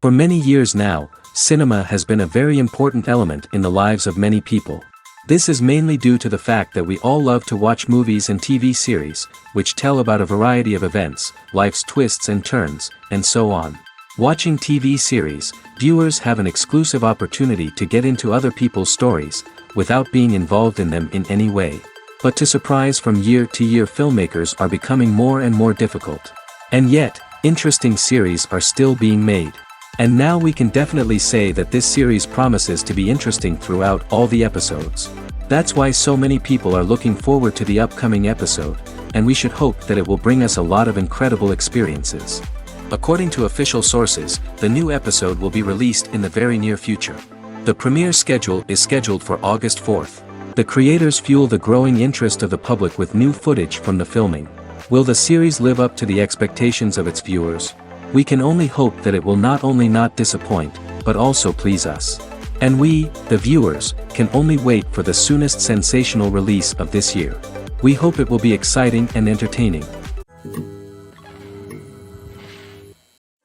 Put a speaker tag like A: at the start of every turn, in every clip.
A: For many years now, cinema has been a very important element in the lives of many people. This is mainly due to the fact that we all love to watch movies and TV series, which tell about a variety of events, life's twists and turns, and so on. Watching TV series, viewers have an exclusive opportunity to get into other people's stories, without being involved in them in any way. But to surprise from year to year, filmmakers are becoming more and more difficult. And yet, interesting series are still being made. And now we can definitely say that this series promises to be interesting throughout all the episodes. That's why so many people are looking forward to the upcoming episode, and we should hope that it will bring us a lot of incredible experiences. According to official sources, the new episode will be released in the very near future. The premiere schedule is scheduled for August 4th. The creators fuel the growing interest of the public with new footage from the filming. Will the series live up to the expectations of its viewers? We can only hope that it will not only not disappoint, but also please us. And we, the viewers, can only wait for the soonest sensational release of this year. We hope it will be exciting and entertaining.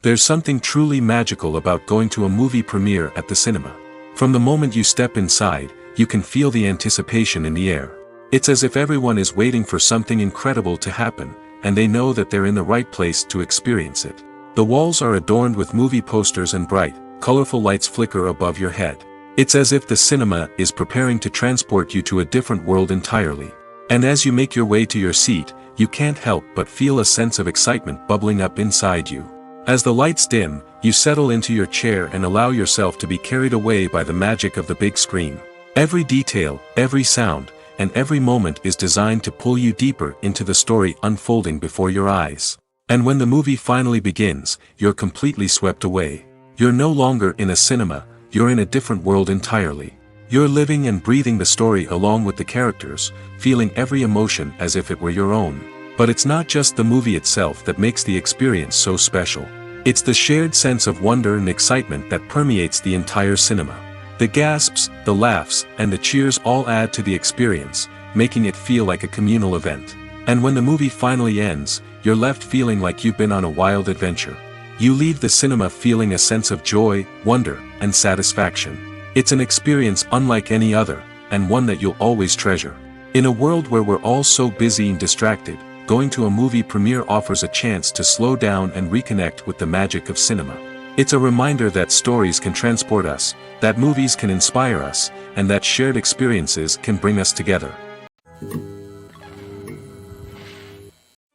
B: There's something truly magical about going to a movie premiere at the cinema. From the moment you step inside, you can feel the anticipation in the air. It's as if everyone is waiting for something incredible to happen, and they know that they're in the right place to experience it. The walls are adorned with movie posters and bright, colorful lights flicker above your head. It's as if the cinema is preparing to transport you to a different world entirely. And as you make your way to your seat, you can't help but feel a sense of excitement bubbling up inside you. As the lights dim, you settle into your chair and allow yourself to be carried away by the magic of the big screen. Every detail, every sound, and every moment is designed to pull you deeper into the story unfolding before your eyes. And when the movie finally begins, you're completely swept away. You're no longer in a cinema, you're in a different world entirely. You're living and breathing the story along with the characters, feeling every emotion as if it were your own. But it's not just the movie itself that makes the experience so special. It's the shared sense of wonder and excitement that permeates the entire cinema. The gasps, the laughs, and the cheers all add to the experience, making it feel like a communal event. And when the movie finally ends, you're left feeling like you've been on a wild adventure. You leave the cinema feeling a sense of joy, wonder, and satisfaction. It's an experience unlike any other, and one that you'll always treasure. In a world where we're all so busy and distracted, going to a movie premiere offers a chance to slow down and reconnect with the magic of cinema. It's a reminder that stories can transport us, that movies can inspire us, and that shared experiences can bring us together.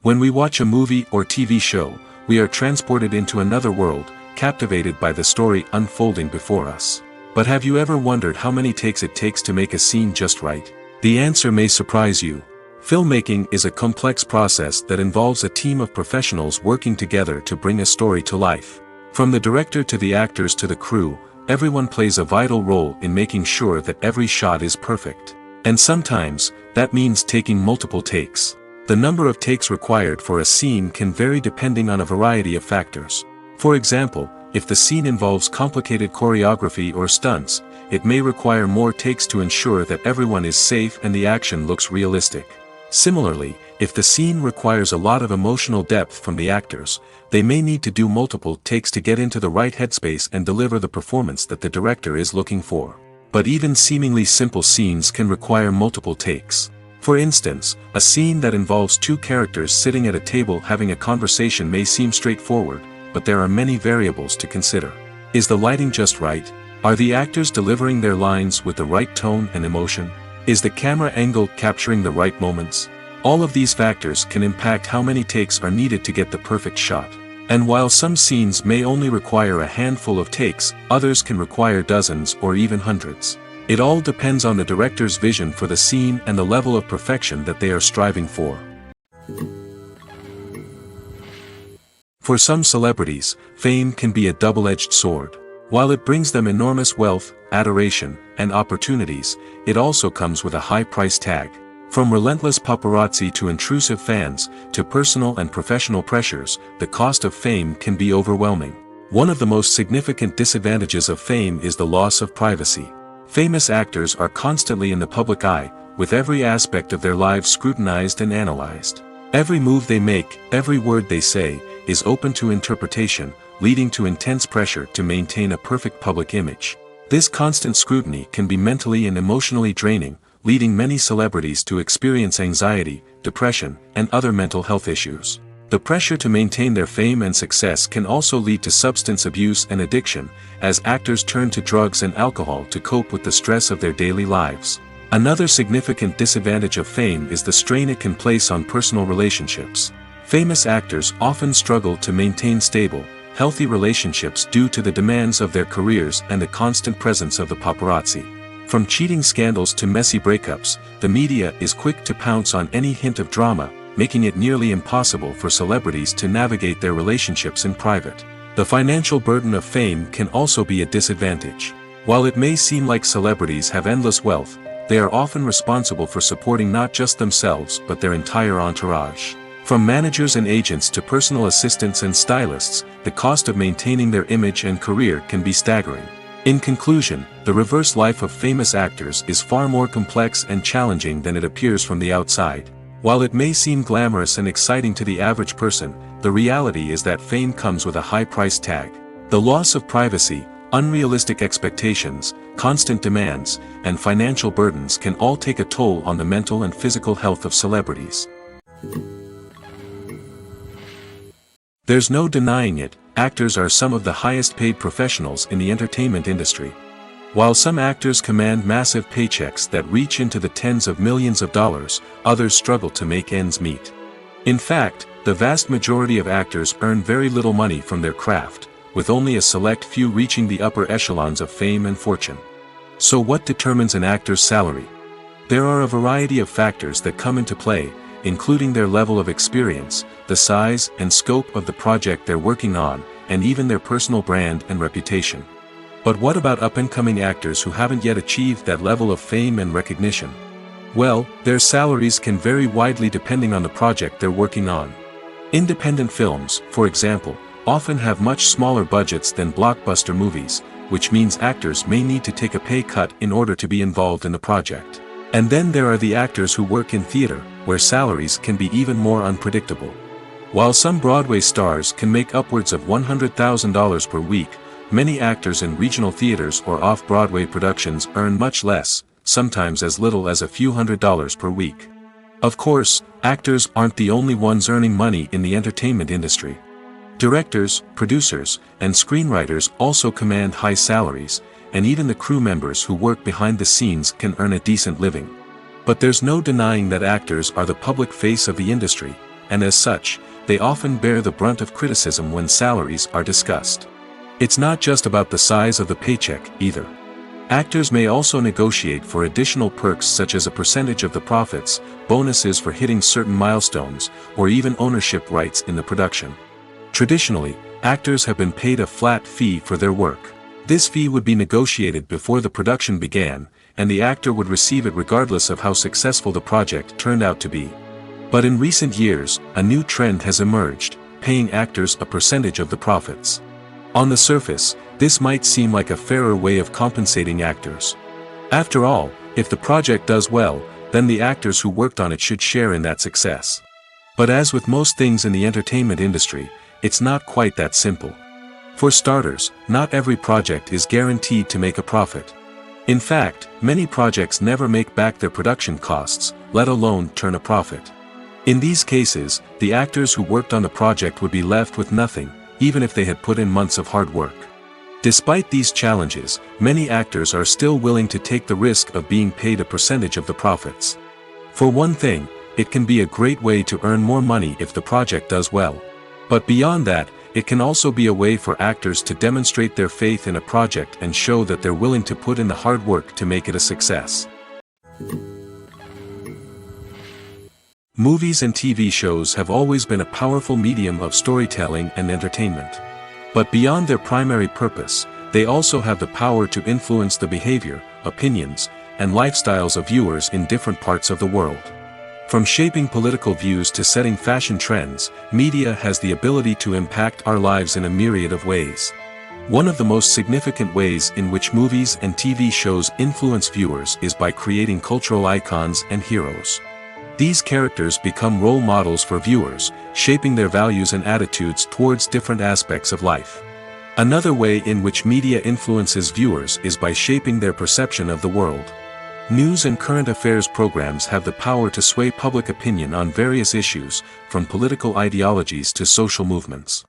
B: When we watch a movie or TV show, we are transported into another world, captivated by the story unfolding before us. But have you ever wondered how many takes it takes to make a scene just right? The answer may surprise you. Filmmaking is a complex process that involves a team of professionals working together to bring a story to life. From the director to the actors to the crew, everyone plays a vital role in making sure that every shot is perfect. And sometimes, that means taking multiple takes. The number of takes required for a scene can vary depending on a variety of factors. For example, if the scene involves complicated choreography or stunts, it may require more takes to ensure that everyone is safe and the action looks realistic. Similarly, if the scene requires a lot of emotional depth from the actors, they may need to do multiple takes to get into the right headspace and deliver the performance that the director is looking for. But even seemingly simple scenes can require multiple takes. For instance, a scene that involves two characters sitting at a table having a conversation may seem straightforward, but there are many variables to consider. Is the lighting just right? Are the actors delivering their lines with the right tone and emotion? Is the camera angle capturing the right moments? All of these factors can impact how many takes are needed to get the perfect shot. And while some scenes may only require a handful of takes, others can require dozens or even hundreds. It all depends on the director's vision for the scene and the level of perfection that they are striving for. For some celebrities, fame can be a double-edged sword. While it brings them enormous wealth, adoration, and opportunities, it also comes with a high price tag. From relentless paparazzi to intrusive fans, to personal and professional pressures, the cost of fame can be overwhelming. One of the most significant disadvantages of fame is the loss of privacy. Famous actors are constantly in the public eye, with every aspect of their lives scrutinized and analyzed. Every move they make, every word they say, is open to interpretation, leading to intense pressure to maintain a perfect public image. This constant scrutiny can be mentally and emotionally draining, leading many celebrities to experience anxiety, depression, and other mental health issues. The pressure to maintain their fame and success can also lead to substance abuse and addiction, as actors turn to drugs and alcohol to cope with the stress of their daily lives. Another significant disadvantage of fame is the strain it can place on personal relationships. Famous actors often struggle to maintain stable, healthy relationships due to the demands of their careers and the constant presence of the paparazzi. From cheating scandals to messy breakups, the media is quick to pounce on any hint of drama, making it nearly impossible for celebrities to navigate their relationships in private. The financial burden of fame can also be a disadvantage. While it may seem like celebrities have endless wealth, they are often responsible for supporting not just themselves but their entire entourage. From managers and agents to personal assistants and stylists, the cost of maintaining their image and career can be staggering. In conclusion, the reverse life of famous actors is far more complex and challenging than it appears from the outside. While it may seem glamorous and exciting to the average person, the reality is that fame comes with a high price tag. The loss of privacy, unrealistic expectations, constant demands, and financial burdens can all take a toll on the mental and physical health of celebrities. There's no denying it, actors are some of the highest paid professionals in the entertainment industry. While some actors command massive paychecks that reach into the tens of millions of dollars, others struggle to make ends meet. In fact, the vast majority of actors earn very little money from their craft, with only a select few reaching the upper echelons of fame and fortune. So what determines an actor's salary? There are a variety of factors that come into play, including their level of experience, the size and scope of the project they're working on, and even their personal brand and reputation. But what about up-and-coming actors who haven't yet achieved that level of fame and recognition? Well, their salaries can vary widely depending on the project they're working on. Independent films, for example, often have much smaller budgets than blockbuster movies, which means actors may need to take a pay cut in order to be involved in the project. And then there are the actors who work in theater, where salaries can be even more unpredictable. While some Broadway stars can make upwards of $100,000 per week, many actors in regional theaters or off-Broadway productions earn much less, sometimes as little as a few $100s per week. Of course, actors aren't the only ones earning money in the entertainment industry. Directors, producers, and screenwriters also command high salaries, and even the crew members who work behind the scenes can earn a decent living. But there's no denying that actors are the public face of the industry, and as such, they often bear the brunt of criticism when salaries are discussed. It's not just about the size of the paycheck, either. Actors may also negotiate for additional perks such as a percentage of the profits, bonuses for hitting certain milestones, or even ownership rights in the production. Traditionally, actors have been paid a flat fee for their work. This fee would be negotiated before the production began, and the actor would receive it regardless of how successful the project turned out to be. But in recent years, a new trend has emerged, paying actors a percentage of the profits. On the surface, this might seem like a fairer way of compensating actors. After all, if the project does well, then the actors who worked on it should share in that success. But as with most things in the entertainment industry, it's not quite that simple. For starters, not every project is guaranteed to make a profit. In fact, many projects never make back their production costs, let alone turn a profit. In these cases, the actors who worked on the project would be left with nothing, even if they had put in months of hard work. Despite these challenges, many actors are still willing to take the risk of being paid a percentage of the profits. For one thing, it can be a great way to earn more money if the project does well. But beyond that, it can also be a way for actors to demonstrate their faith in a project and show that they're willing to put in the hard work to make it a success. Movies and TV shows have always been a powerful medium of storytelling and entertainment. But beyond their primary purpose, they also have the power to influence the behavior, opinions, and lifestyles of viewers in different parts of the world. From shaping political views to setting fashion trends, media has the ability to impact our lives in a myriad of ways. One of the most significant ways in which movies and TV shows influence viewers is by creating cultural icons and heroes. These characters become role models for viewers, shaping their values and attitudes towards different aspects of life. Another way in which media influences viewers is by shaping their perception of the world. News and current affairs programs have the power to sway public opinion on various issues, from political ideologies to social movements.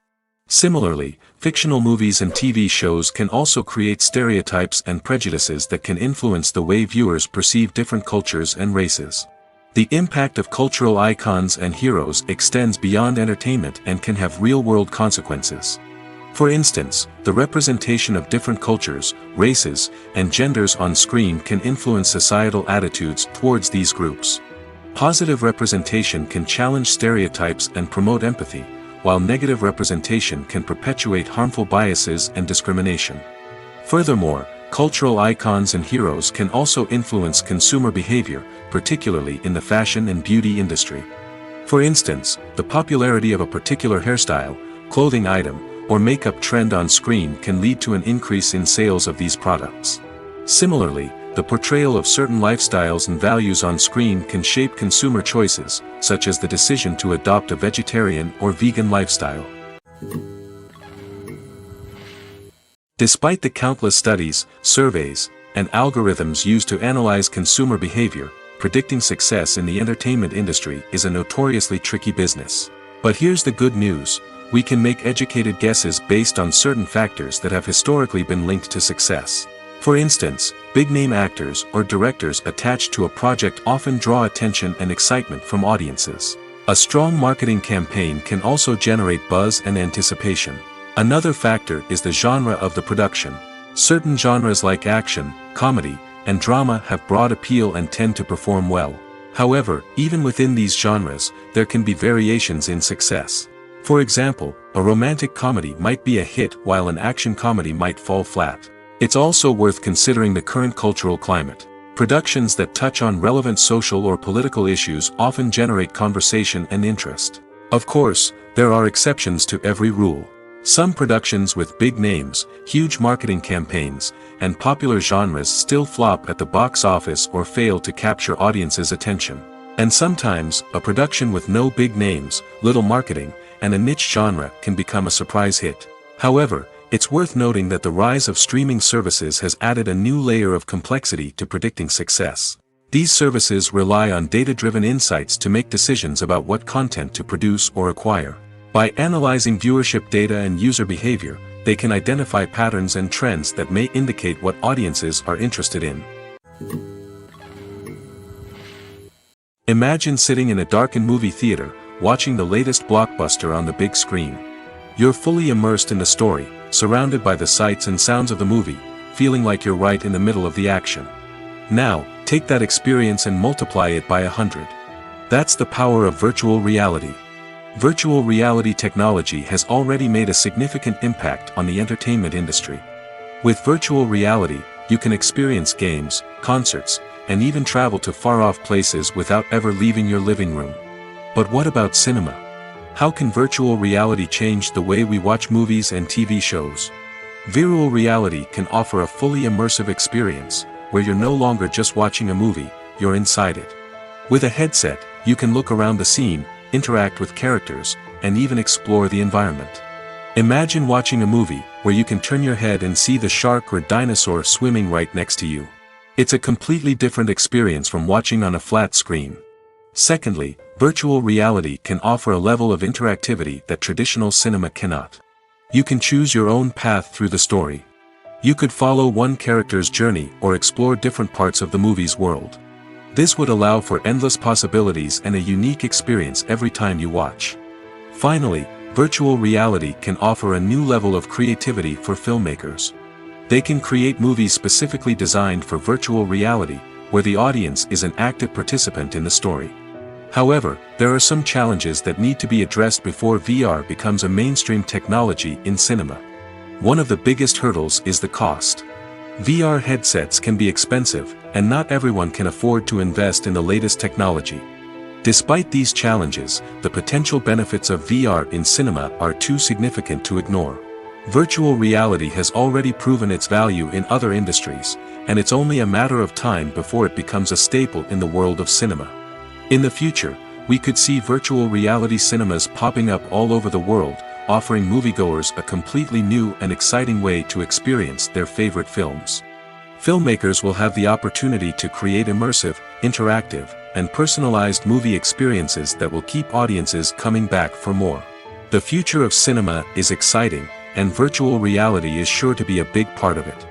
B: Similarly, fictional movies and TV shows can also create stereotypes and prejudices that can influence the way viewers perceive different cultures and races. The impact of cultural icons and heroes extends beyond entertainment and can have real-world consequences. For instance, the representation of different cultures, races, and genders on screen can influence societal attitudes towards these groups. Positive representation can challenge stereotypes and promote empathy, while negative representation can perpetuate harmful biases and discrimination. Furthermore, cultural icons and heroes can also influence consumer behavior, particularly in the fashion and beauty industry. For instance, the popularity of a particular hairstyle, clothing item, or makeup trend on screen can lead to an increase in sales of these products. Similarly, the portrayal of certain lifestyles and values on screen can shape consumer choices, such as the decision to adopt a vegetarian or vegan lifestyle. Despite the countless studies, surveys, and algorithms used to analyze consumer behavior, predicting success in the entertainment industry is a notoriously tricky business. But here's the good news: we can make educated guesses based on certain factors that have historically been linked to success. For instance, big-name actors or directors attached to a project often draw attention and excitement from audiences. A strong marketing campaign can also generate buzz and anticipation. Another factor is the genre of the production. Certain genres like action, comedy, and drama have broad appeal and tend to perform well. However, even within these genres, there can be variations in success. For example, a romantic comedy might be a hit while an action comedy might fall flat. It's also worth considering the current cultural climate. Productions that touch on relevant social or political issues often generate conversation and interest. Of course, there are exceptions to every rule. Some productions with big names, huge marketing campaigns, and popular genres still flop at the box office or fail to capture audiences' attention. And sometimes, a production with no big names, little marketing, and a niche genre can become a surprise hit. However, it's worth noting that the rise of streaming services has added a new layer of complexity to predicting success. These services rely on data-driven insights to make decisions about what content to produce or acquire. By analyzing viewership data and user behavior, they can identify patterns and trends that may indicate what audiences are interested in. Imagine sitting in a darkened movie theater, watching the latest blockbuster on the big screen. You're fully immersed in the story, surrounded by the sights and sounds of the movie, feeling like you're right in the middle of the action. Now, take that experience and multiply it by 100. That's the power of virtual reality. Virtual reality technology has already made a significant impact on the entertainment industry. With virtual reality, you can experience games, concerts, and even travel to far-off places without ever leaving your living room. But what about cinema? How can virtual reality change the way we watch movies and TV shows? Virtual reality can offer a fully immersive experience, where you're no longer just watching a movie, you're inside it. With a headset, you can look around the scene, interact with characters, and even explore the environment. Imagine watching a movie where you can turn your head and see the shark or dinosaur swimming right next to you. It's a completely different experience from watching on a flat screen. Secondly, virtual reality can offer a level of interactivity that traditional cinema cannot. You can choose your own path through the story. You could follow one character's journey or explore different parts of the movie's world. This would allow for endless possibilities and a unique experience every time you watch. Finally, virtual reality can offer a new level of creativity for filmmakers. They can create movies specifically designed for virtual reality, where the audience is an active participant in the story. However, there are some challenges that need to be addressed before VR becomes a mainstream technology in cinema. One of the biggest hurdles is the cost. VR headsets can be expensive, and not everyone can afford to invest in the latest technology. Despite these challenges, the potential benefits of VR in cinema are too significant to ignore. Virtual reality has already proven its value in other industries, and it's only a matter of time before it becomes a staple in the world of cinema. In the future, we could see virtual reality cinemas popping up all over the world, offering moviegoers a completely new and exciting way to experience their favorite films. Filmmakers will have the opportunity to create immersive, interactive, and personalized movie experiences that will keep audiences coming back for more. The future of cinema is exciting, and virtual reality is sure to be a big part of it.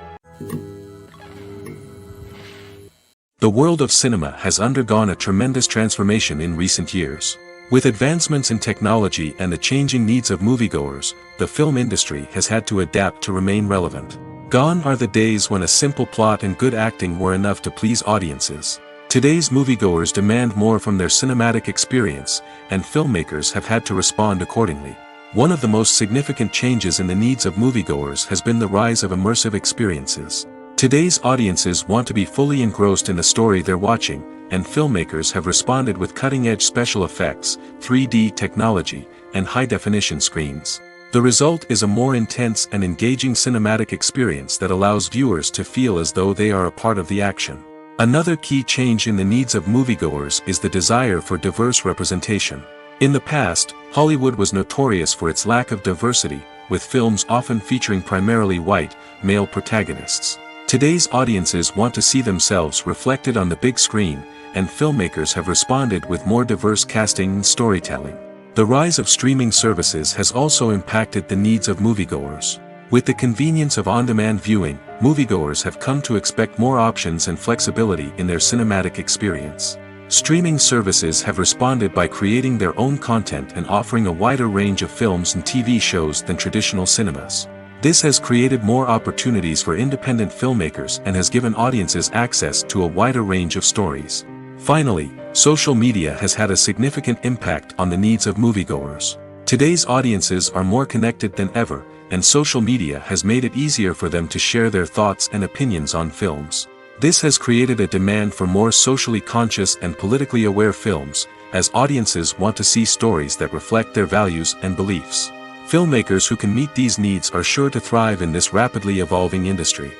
B: The world of cinema has undergone a tremendous transformation in recent years. With advancements in technology and the changing needs of moviegoers, the film industry has had to adapt to remain relevant. Gone are the days when a simple plot and good acting were enough to please audiences. Today's moviegoers demand more from their cinematic experience, and filmmakers have had to respond accordingly. One of the most significant changes in the needs of moviegoers has been the rise of immersive experiences. Today's audiences want to be fully engrossed in the story they're watching, and filmmakers have responded with cutting-edge special effects, 3D technology, and high-definition screens. The result is a more intense and engaging cinematic experience that allows viewers to feel as though they are a part of the action. Another key change in the needs of moviegoers is the desire for diverse representation. In the past, Hollywood was notorious for its lack of diversity, with films often featuring primarily white, male protagonists. Today's audiences want to see themselves reflected on the big screen, and filmmakers have responded with more diverse casting and storytelling. The rise of streaming services has also impacted the needs of moviegoers. With the convenience of on-demand viewing, moviegoers have come to expect more options and flexibility in their cinematic experience. Streaming services have responded by creating their own content and offering a wider range of films and TV shows than traditional cinemas. This has created more opportunities for independent filmmakers and has given audiences access to a wider range of stories. Finally, social media has had a significant impact on the needs of moviegoers. Today's audiences are more connected than ever, and social media has made it easier for them to share their thoughts and opinions on films. This has created a demand for more socially conscious and politically aware films, as audiences want to see stories that reflect their values and beliefs. Filmmakers who can meet these needs are sure to thrive in this rapidly evolving industry.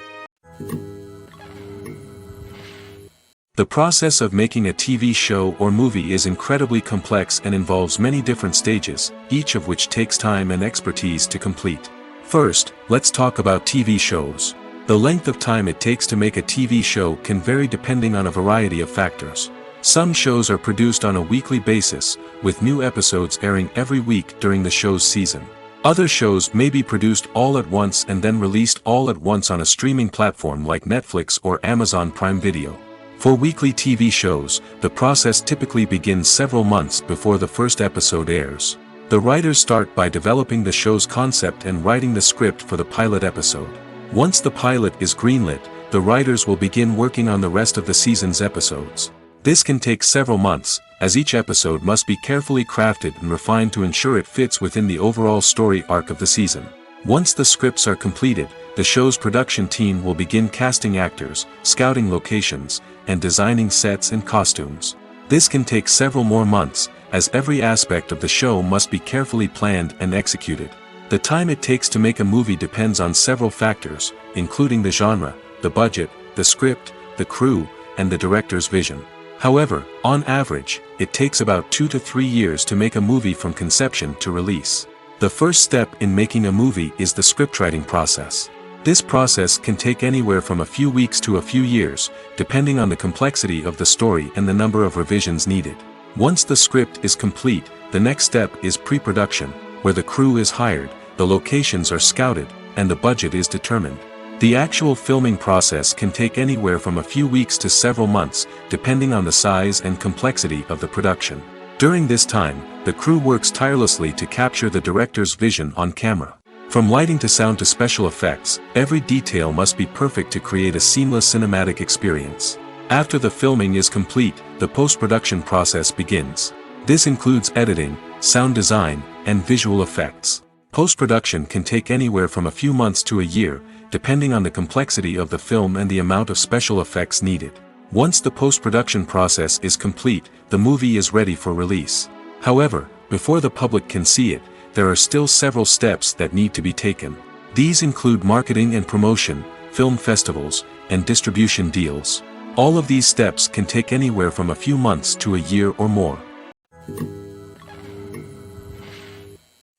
B: The process of making a TV show or movie is incredibly complex and involves many different stages, each of which takes time and expertise to complete. First, let's talk about TV shows. The length of time it takes to make a TV show can vary depending on a variety of factors. Some shows are produced on a weekly basis, with new episodes airing every week during the show's season. Other shows may be produced all at once and then released all at once on a streaming platform like Netflix or Amazon Prime Video. For weekly TV shows, the process typically begins several months before the first episode airs. The writers start by developing the show's concept and writing the script for the pilot episode. Once the pilot is greenlit, the writers will begin working on the rest of the season's episodes. This can take several months, as each episode must be carefully crafted and refined to ensure it fits within the overall story arc of the season. Once the scripts are completed, the show's production team will begin casting actors, scouting locations, and designing sets and costumes. This can take several more months, as every aspect of the show must be carefully planned and executed. The time it takes to make a movie depends on several factors, including the genre, the budget, the script, the crew, and the director's vision. However, on average, it takes about 2 to 3 years to make a movie from conception to release. The first step in making a movie is the scriptwriting process. This process can take anywhere from a few weeks to a few years, depending on the complexity of the story and the number of revisions needed. Once the script is complete, the next step is pre-production, where the crew is hired, the locations are scouted, and the budget is determined. The actual filming process can take anywhere from a few weeks to several months, depending on the size and complexity of the production. During this time, the crew works tirelessly to capture the director's vision on camera. From lighting to sound to special effects, every detail must be perfect to create a seamless cinematic experience. After the filming is complete, the post-production process begins. This includes editing, sound design, and visual effects. Post-production can take anywhere from a few months to a year, depending on the complexity of the film and the amount of special effects needed. Once the post-production process is complete, the movie is ready for release. However, before the public can see it, there are still several steps that need to be taken. These include marketing and promotion, film festivals, and distribution deals. All of these steps can take anywhere from a few months to a year or more.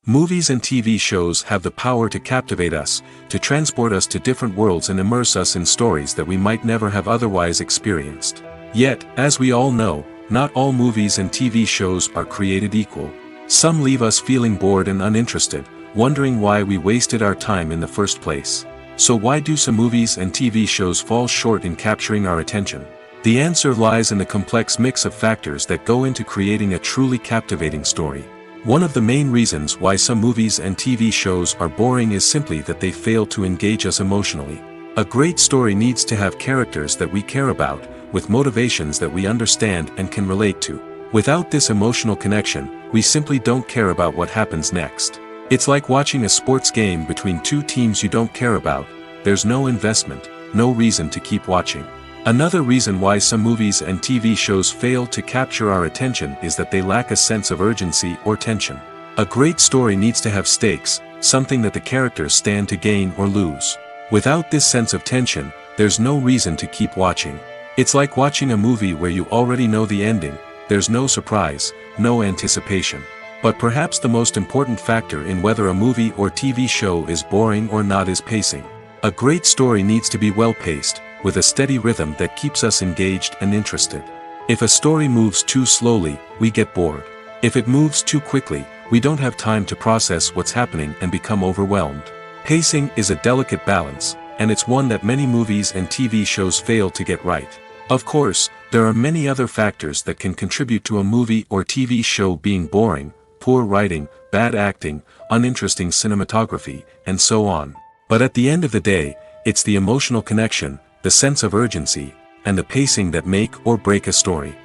B: Movies and TV shows have the power to captivate us, to transport us to different worlds and immerse us in stories that we might never have otherwise experienced. Yet, as we all know, not all movies and TV shows are created equal. Some leave us feeling bored and uninterested, wondering why we wasted our time in the first place. So why do some movies and TV shows fall short in capturing our attention? The answer lies in the complex mix of factors that go into creating a truly captivating story. One of the main reasons why some movies and TV shows are boring is simply that they fail to engage us emotionally. A great story needs to have characters that we care about, with motivations that we understand and can relate to. Without this emotional connection, we simply don't care about what happens next. It's like watching a sports game between two teams you don't care about. There's no investment, no reason to keep watching. Another reason why some movies and TV shows fail to capture our attention is that they lack a sense of urgency or tension. A great story needs to have stakes, something that the characters stand to gain or lose. Without this sense of tension, there's no reason to keep watching. It's like watching a movie where you already know the ending. There's no surprise, no anticipation. But perhaps the most important factor in whether a movie or TV show is boring or not is pacing. A great story needs to be well-paced, with a steady rhythm that keeps us engaged and interested. If a story moves too slowly, we get bored. If it moves too quickly, we don't have time to process what's happening and become overwhelmed. Pacing is a delicate balance, and it's one that many movies and TV shows fail to get right. Of course, there are many other factors that can contribute to a movie or TV show being boring: poor writing, bad acting, uninteresting cinematography, and so on. But at the end of the day, it's the emotional connection, the sense of urgency, and the pacing that make or break a story.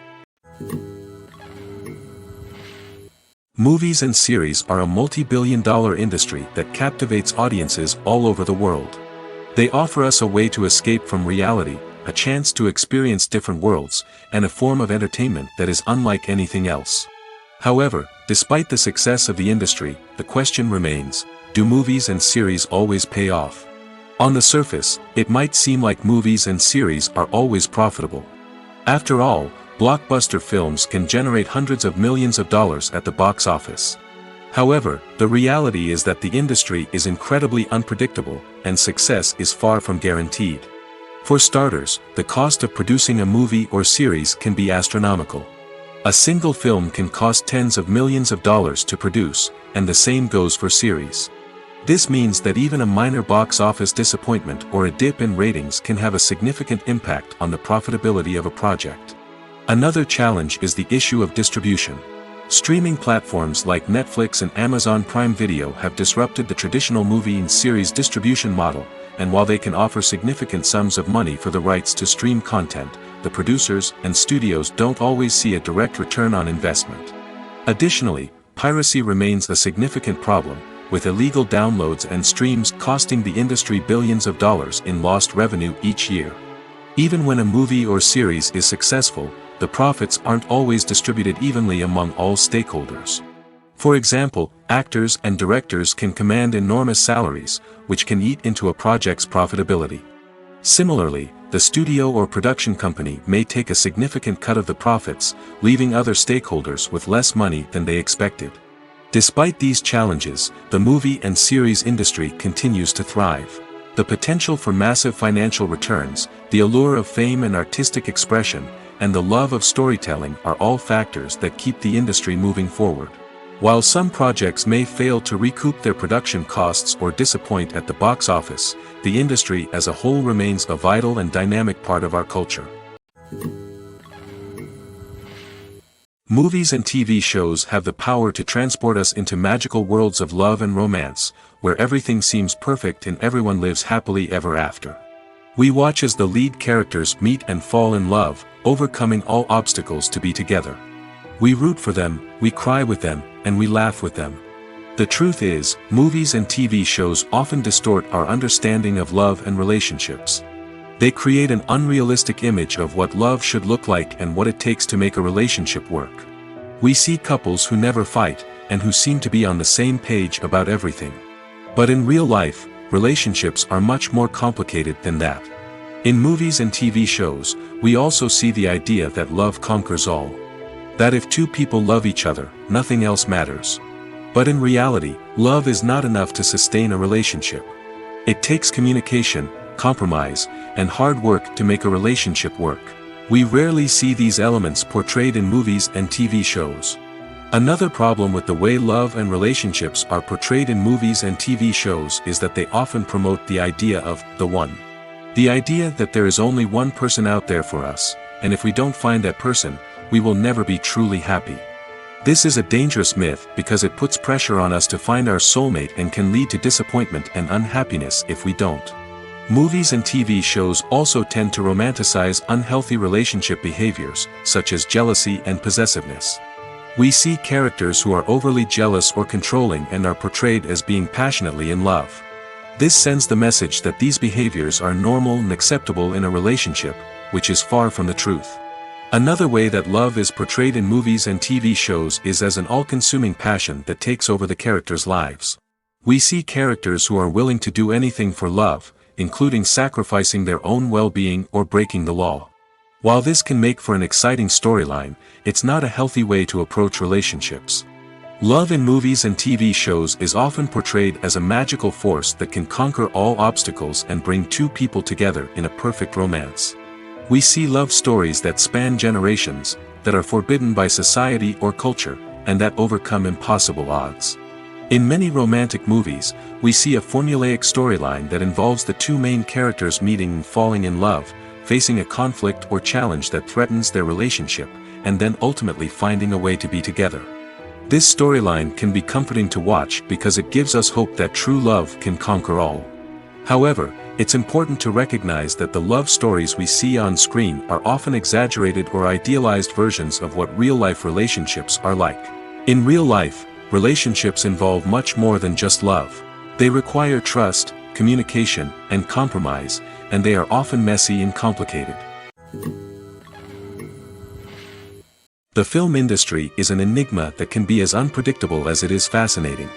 B: Movies and series are a multi-billion-dollar industry that captivates audiences all over the world. They offer us a way to escape from reality, a chance to experience different worlds, and a form of entertainment that is unlike anything else. However, despite the success of the industry, the question remains: do movies and series always pay off? On the surface, it might seem like movies and series are always profitable. After all, blockbuster films can generate hundreds of millions of dollars at the box office. However, the reality is that the industry is incredibly unpredictable, and success is far from guaranteed. For starters, the cost of producing a movie or series can be astronomical. A single film can cost tens of millions of dollars to produce, and the same goes for series. This means that even a minor box office disappointment or a dip in ratings can have a significant impact on the profitability of a project. Another challenge is the issue of distribution. Streaming platforms like Netflix and Amazon Prime Video have disrupted the traditional movie and series distribution model, and while they can offer significant sums of money for the rights to stream content, the producers and studios don't always see a direct return on investment. Additionally, piracy remains a significant problem, with illegal downloads and streams costing the industry billions of dollars in lost revenue each year. Even when a movie or series is successful, the profits aren't always distributed evenly among all stakeholders. For example, actors and directors can command enormous salaries, which can eat into a project's profitability. Similarly, the studio or production company may take a significant cut of the profits, leaving other stakeholders with less money than they expected. Despite these challenges, the movie and series industry continues to thrive. The potential for massive financial returns, the allure of fame and artistic expression, and the love of storytelling are all factors that keep the industry moving forward. While some projects may fail to recoup their production costs or disappoint at the box office, the industry as a whole remains a vital and dynamic part of our culture. Movies and TV shows have the power to transport us into magical worlds of love and romance, where everything seems perfect and everyone lives happily ever after. We watch as the lead characters meet and fall in love, overcoming all obstacles to be together. We root for them, we cry with them, and we laugh with them. The truth is, movies and TV shows often distort our understanding of love and relationships. They create an unrealistic image of what love should look like and what it takes to make a relationship work. We see couples who never fight, and who seem to be on the same page about everything. But in real life, relationships are much more complicated than that. In movies and TV shows, we also see the idea that love conquers all. That if two people love each other, nothing else matters. But in reality, love is not enough to sustain a relationship. It takes communication, compromise, and hard work to make a relationship work. We rarely see these elements portrayed in movies and TV shows. Another problem with the way love and relationships are portrayed in movies and TV shows is that they often promote the idea of the one. The idea that there is only one person out there for us, and if we don't find that person, we will never be truly happy. This is a dangerous myth because it puts pressure on us to find our soulmate and can lead to disappointment and unhappiness if we don't. Movies and TV shows also tend to romanticize unhealthy relationship behaviors, such as jealousy and possessiveness. We see characters who are overly jealous or controlling and are portrayed as being passionately in love. This sends the message that these behaviors are normal and acceptable in a relationship, which is far from the truth. Another way that love is portrayed in movies and TV shows is as an all-consuming passion that takes over the characters' lives. We see characters who are willing to do anything for love, including sacrificing their own well-being or breaking the law. While this can make for an exciting storyline, it's not a healthy way to approach relationships. Love in movies and TV shows is often portrayed as a magical force that can conquer all obstacles and bring two people together in a perfect romance. We see love stories that span generations, that are forbidden by society or culture, and that overcome impossible odds. In many romantic movies, we see a formulaic storyline that involves the two main characters meeting and falling in love, facing a conflict or challenge that threatens their relationship, and then ultimately finding a way to be together. This storyline can be comforting to watch because it gives us hope that true love can conquer all. However, it's important to recognize that the love stories we see on screen are often exaggerated or idealized versions of what real-life relationships are like. In real life, relationships involve much more than just love. They require trust, communication, and compromise, and they are often messy and complicated. The film industry is an enigma that can be as unpredictable as it is fascinating.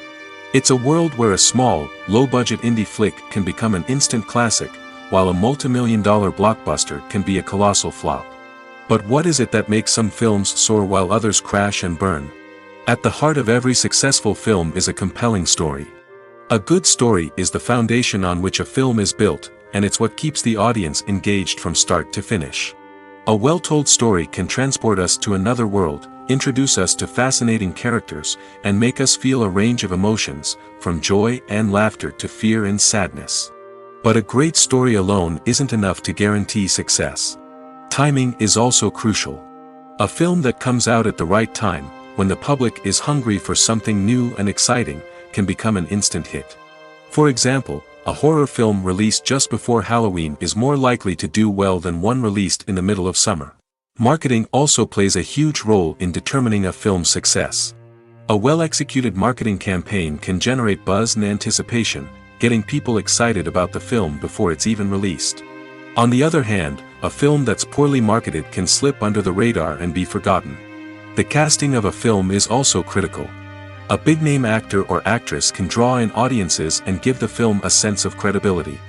B: It's a world where a small, low-budget indie flick can become an instant classic, while a multi-million-dollar blockbuster can be a colossal flop. But what is it that makes some films soar while others crash and burn? At the heart of every successful film is a compelling story. A good story is the foundation on which a film is built, and it's what keeps the audience engaged from start to finish. A well-told story can transport us to another world, introduce us to fascinating characters, and make us feel a range of emotions, from joy and laughter to fear and sadness. But a great story alone isn't enough to guarantee success. Timing is also crucial. A film that comes out at the right time, when the public is hungry for something new and exciting, can become an instant hit. For example, a horror film released just before Halloween is more likely to do well than one released in the middle of summer. Marketing also plays a huge role in determining a film's success. A well-executed marketing campaign can generate buzz and anticipation, getting people excited about the film before it's even released. On the other hand, a film that's poorly marketed can slip under the radar and be forgotten. The casting of a film is also critical. A big-name actor or actress can draw in audiences and give the film a sense of credibility.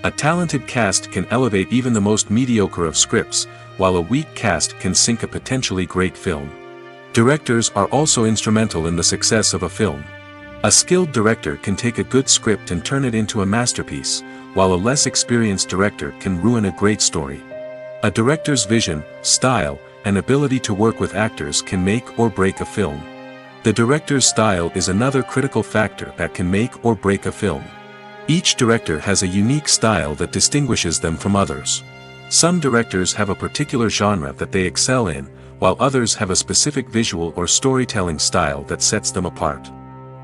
B: A talented cast can elevate even the most mediocre of scripts, while a weak cast can sink a potentially great film. Directors are also instrumental in the success of a film. A skilled director can take a good script and turn it into a masterpiece, while a less experienced director can ruin a great story. A director's vision, style, and ability to work with actors can make or break a film. The director's style is another critical factor that can make or break a film. Each director has a unique style that distinguishes them from others. Some directors have a particular genre that they excel in, while others have a specific visual or storytelling style that sets them apart.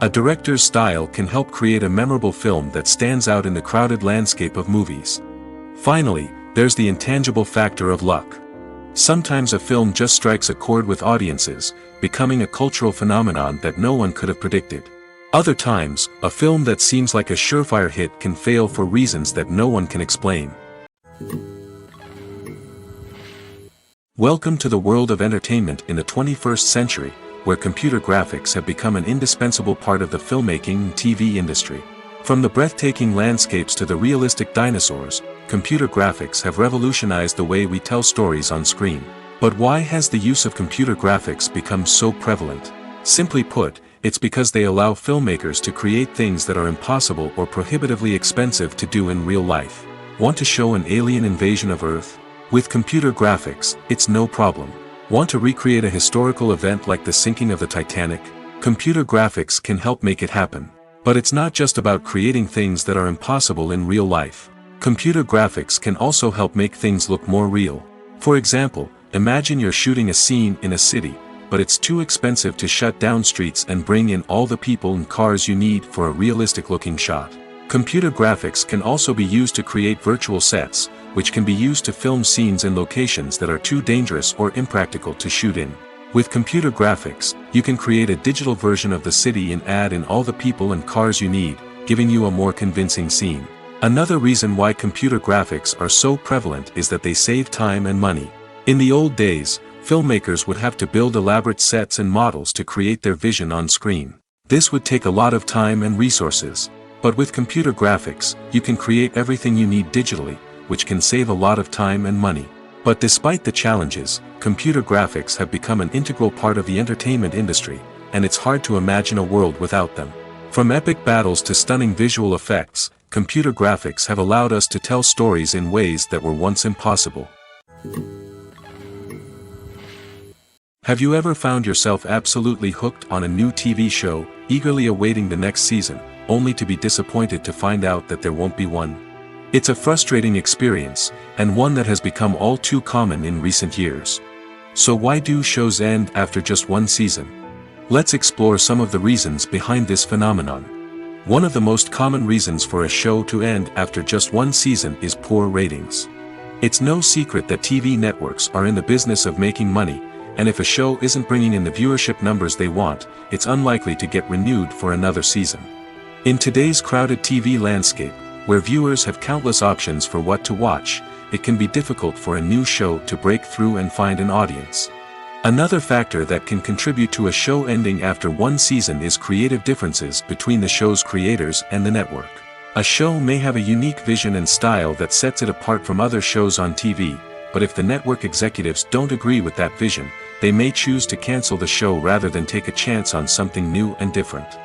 B: A director's style can help create a memorable film that stands out in the crowded landscape of movies. Finally, there's the intangible factor of luck. Sometimes a film just strikes a chord with audiences, becoming a cultural phenomenon that no one could have predicted. Other times, a film that seems like a surefire hit can fail for reasons that no one can explain. Welcome to the world of entertainment in the 21st century, where computer graphics have become an indispensable part of the filmmaking and TV industry. From the breathtaking landscapes to the realistic dinosaurs, computer graphics have revolutionized the way we tell stories on screen. But why has the use of computer graphics become so prevalent? Simply put, it's because they allow filmmakers to create things that are impossible or prohibitively expensive to do in real life. Want to show an alien invasion of Earth? With computer graphics, it's no problem. Want to recreate a historical event like the sinking of the Titanic? Computer graphics can help make it happen. But it's not just about creating things that are impossible in real life. Computer graphics can also help make things look more real. For example, imagine you're shooting a scene in a city, but it's too expensive to shut down streets and bring in all the people and cars you need for a realistic-looking shot. Computer graphics can also be used to create virtual sets, which can be used to film scenes in locations that are too dangerous or impractical to shoot in. With computer graphics, you can create a digital version of the city and add in all the people and cars you need, giving you a more convincing scene. Another reason why computer graphics are so prevalent is that they save time and money. In the old days, filmmakers would have to build elaborate sets and models to create their vision on screen. This would take a lot of time and resources. But with computer graphics, you can create everything you need digitally, which can save a lot of time and money. But despite the challenges, computer graphics have become an integral part of the entertainment industry, and it's hard to imagine a world without them. From epic battles to stunning visual effects, computer graphics have allowed us to tell stories in ways that were once impossible. Have you ever found yourself absolutely hooked on a new TV show, eagerly awaiting the next season, only to be disappointed to find out that there won't be one? It's a frustrating experience, and one that has become all too common in recent years. So why do shows end after just one season? Let's explore some of the reasons behind this phenomenon. One of the most common reasons for a show to end after just one season is poor ratings. It's no secret that TV networks are in the business of making money, and if a show isn't bringing in the viewership numbers they want, it's unlikely to get renewed for another season. In today's crowded TV landscape, where viewers have countless options for what to watch, it can be difficult for a new show to break through and find an audience. Another factor that can contribute to a show ending after one season is creative differences between the show's creators and the network. A show may have a unique vision and style that sets it apart from other shows on TV, but if the network executives don't agree with that vision, they may choose to cancel the show rather than take a chance on something new and different.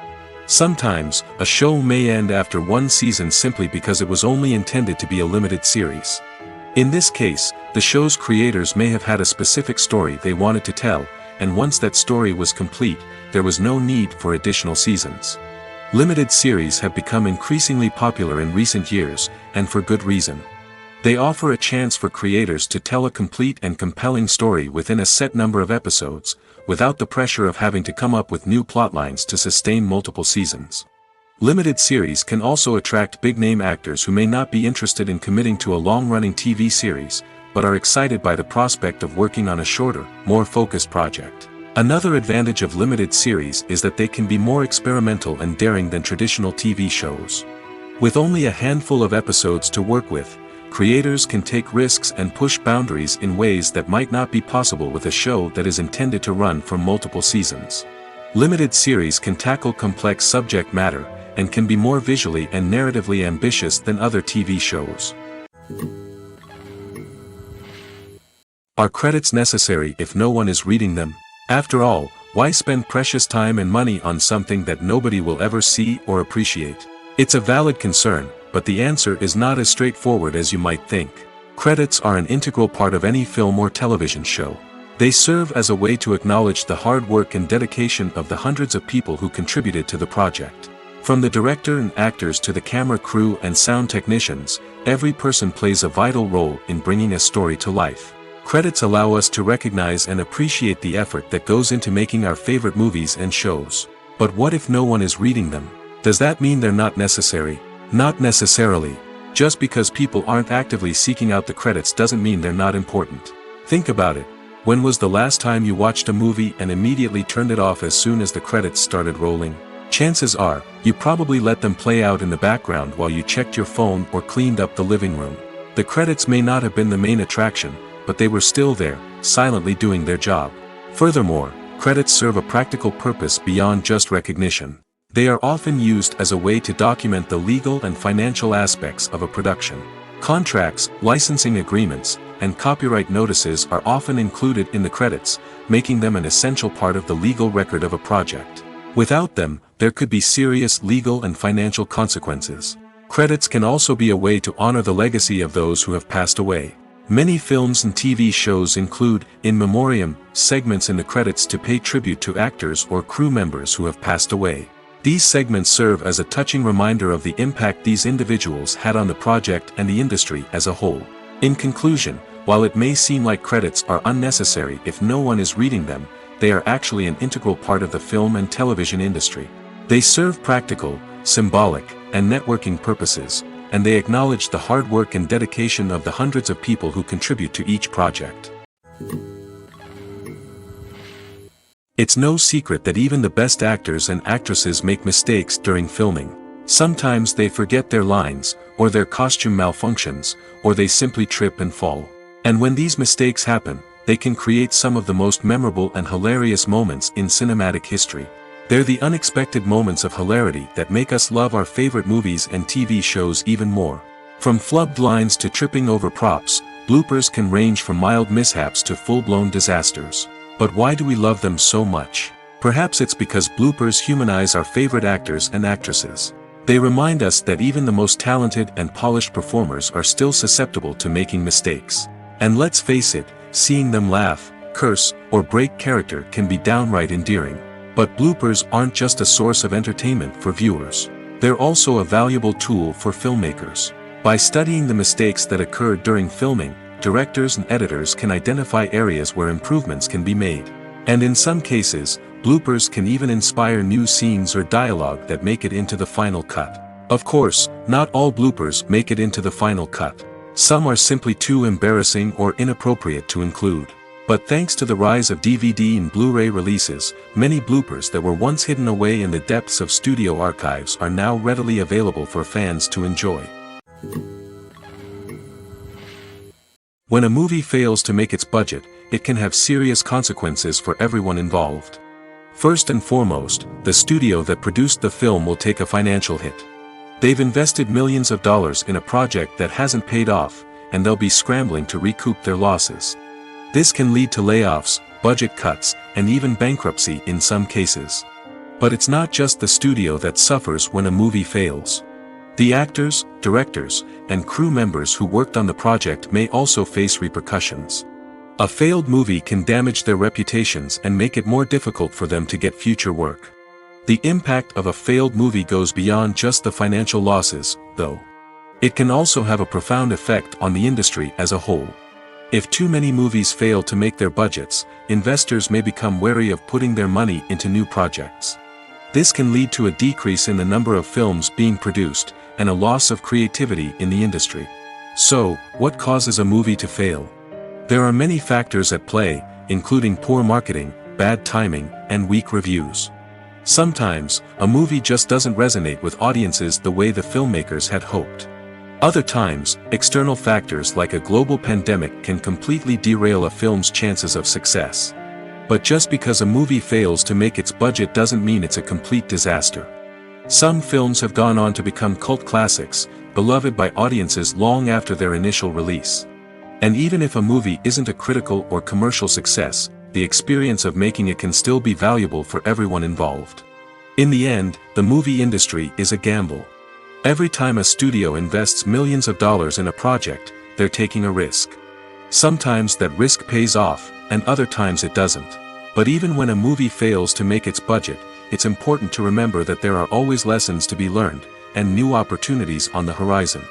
B: Sometimes, a show may end after one season simply because it was only intended to be a limited series. In this case, the show's creators may have had a specific story they wanted to tell, and once that story was complete, there was no need for additional seasons. Limited series have become increasingly popular in recent years, and for good reason. They offer a chance for creators to tell a complete and compelling story within a set number of episodes, without the pressure of having to come up with new plotlines to sustain multiple seasons. Limited series can also attract big-name actors who may not be interested in committing to a long-running TV series, but are excited by the prospect of working on a shorter, more focused project. Another advantage of limited series is that they can be more experimental and daring than traditional TV shows. With only a handful of episodes to work with, creators can take risks and push boundaries in ways that might not be possible with a show that is intended to run for multiple seasons. Limited series can tackle complex subject matter, and can be more visually and narratively ambitious than other TV shows. Are credits necessary if no one is reading them? After all, why spend precious time and money on something that nobody will ever see or appreciate? It's a valid concern, but the answer is not as straightforward as you might think. Credits are an integral part of any film or television show. They serve as a way to acknowledge the hard work and dedication of the hundreds of people who contributed to the project. From the director and actors to the camera crew and sound technicians, every person plays a vital role in bringing a story to life. Credits allow us to recognize and appreciate the effort that goes into making our favorite movies and shows. But what if no one is reading them? Does that mean they're not necessary? Not necessarily. Just because people aren't actively seeking out the credits doesn't mean they're not important. Think about it. When was the last time you watched a movie and immediately turned it off as soon as the credits started rolling? Chances are, you probably let them play out in the background while you checked your phone or cleaned up the living room. The credits may not have been the main attraction, but they were still there, silently doing their job. Furthermore, credits serve a practical purpose beyond just recognition. They are often used as a way to document the legal and financial aspects of a production. Contracts, licensing agreements, and copyright notices are often included in the credits, making them an essential part of the legal record of a project. Without them, there could be serious legal and financial consequences. Credits can also be a way to honor the legacy of those who have passed away. Many films and TV shows include, in memoriam, segments in the credits to pay tribute to actors or crew members who have passed away. These segments serve as a touching reminder of the impact these individuals had on the project and the industry as a whole. In conclusion, while it may seem like credits are unnecessary if no one is reading them, they are actually an integral part of the film and television industry. They serve practical, symbolic, and networking purposes, and they acknowledge the hard work and dedication of the hundreds of people who contribute to each project. It's no secret that even the best actors and actresses make mistakes during filming. Sometimes they forget their lines, or their costume malfunctions, or they simply trip and fall. And when these mistakes happen, they can create some of the most memorable and hilarious moments in cinematic history. They're the unexpected moments of hilarity that make us love our favorite movies and TV shows even more. From flubbed lines to tripping over props, bloopers can range from mild mishaps to full-blown disasters. But why do we love them so much? Perhaps it's because bloopers humanize our favorite actors and actresses. They remind us that even the most talented and polished performers are still susceptible to making mistakes. And let's face it, seeing them laugh, curse, or break character can be downright endearing. But bloopers aren't just a source of entertainment for viewers. They're also a valuable tool for filmmakers. By studying the mistakes that occurred during filming, directors and editors can identify areas where improvements can be made. And in some cases, bloopers can even inspire new scenes or dialogue that make it into the final cut. Of course, not all bloopers make it into the final cut. Some are simply too embarrassing or inappropriate to include. But thanks to the rise of DVD and Blu-ray releases, many bloopers that were once hidden away in the depths of studio archives are now readily available for fans to enjoy. When a movie fails to make its budget, it can have serious consequences for everyone involved. First and foremost, the studio that produced the film will take a financial hit. They've invested millions of dollars in a project that hasn't paid off, and they'll be scrambling to recoup their losses. This can lead to layoffs, budget cuts, and even bankruptcy in some cases. But it's not just the studio that suffers when a movie fails. The actors, directors, and crew members who worked on the project may also face repercussions. A failed movie can damage their reputations and make it more difficult for them to get future work. The impact of a failed movie goes beyond just the financial losses, though. It can also have a profound effect on the industry as a whole. If too many movies fail to make their budgets, investors may become wary of putting their money into new projects. This can lead to a decrease in the number of films being produced, and a loss of creativity in the industry. So, what causes a movie to fail? There are many factors at play, including poor marketing, bad timing, and weak reviews. Sometimes, a movie just doesn't resonate with audiences the way the filmmakers had hoped. Other times, external factors like a global pandemic can completely derail a film's chances of success. But just because a movie fails to make its budget doesn't mean it's a complete disaster. Some films have gone on to become cult classics, beloved by audiences long after their initial release. And even if a movie isn't a critical or commercial success, the experience of making it can still be valuable for everyone involved. In the end, the movie industry is a gamble. Every time a studio invests millions of dollars in a project, they're taking a risk. Sometimes that risk pays off, and other times it doesn't. But even when a movie fails to make its budget, it's important to remember that there are always lessons to be learned, and new opportunities on the horizon.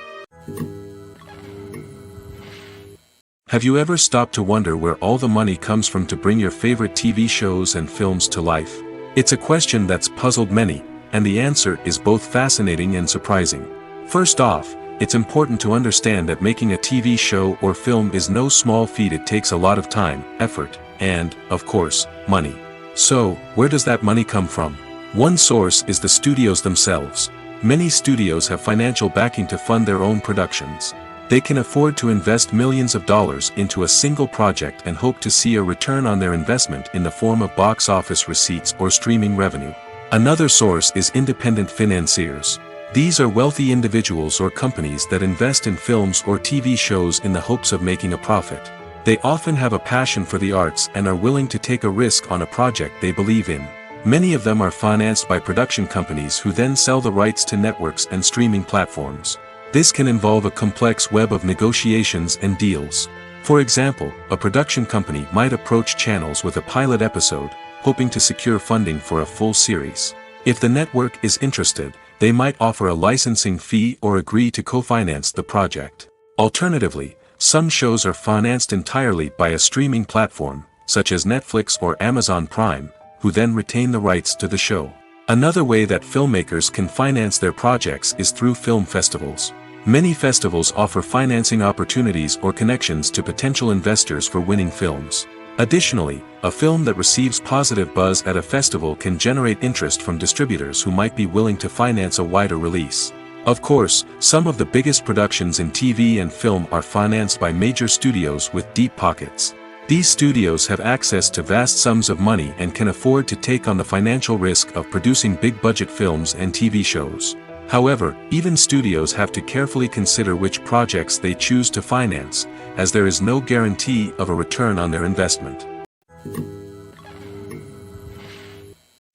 B: Have you ever stopped to wonder where all the money comes from to bring your favorite TV shows and films to life? It's a question that's puzzled many, and the answer is both fascinating and surprising. First off, it's important to understand that making a TV show or film is no small feat. It takes a lot of time, effort, and, of course, money. So, where does that money come from? One source is the studios themselves. Many studios have financial backing to fund their own productions. They can afford to invest millions of dollars into a single project and hope to see a return on their investment in the form of box office receipts or streaming revenue. Another source is independent financiers. These are wealthy individuals or companies that invest in films or TV shows in the hopes of making a profit. They often have a passion for the arts and are willing to take a risk on a project they believe in. Many of them are financed by production companies who then sell the rights to networks and streaming platforms. This can involve a complex web of negotiations and deals. For example, a production company might approach channels with a pilot episode, hoping to secure funding for a full series. If the network is interested, they might offer a licensing fee or agree to co-finance the project. Alternatively, some shows are financed entirely by a streaming platform, such as Netflix or Amazon Prime, who then retain the rights to the show. Another way that filmmakers can finance their projects is through film festivals. Many festivals offer financing opportunities or connections to potential investors for winning films. Additionally, a film that receives positive buzz at a festival can generate interest from distributors who might be willing to finance a wider release. Of course, some of the biggest productions in TV and film are financed by major studios with deep pockets. These studios have access to vast sums of money and can afford to take on the financial risk of producing big-budget films and TV shows. However, even studios have to carefully consider which projects they choose to finance, as there is no guarantee of a return on their investment.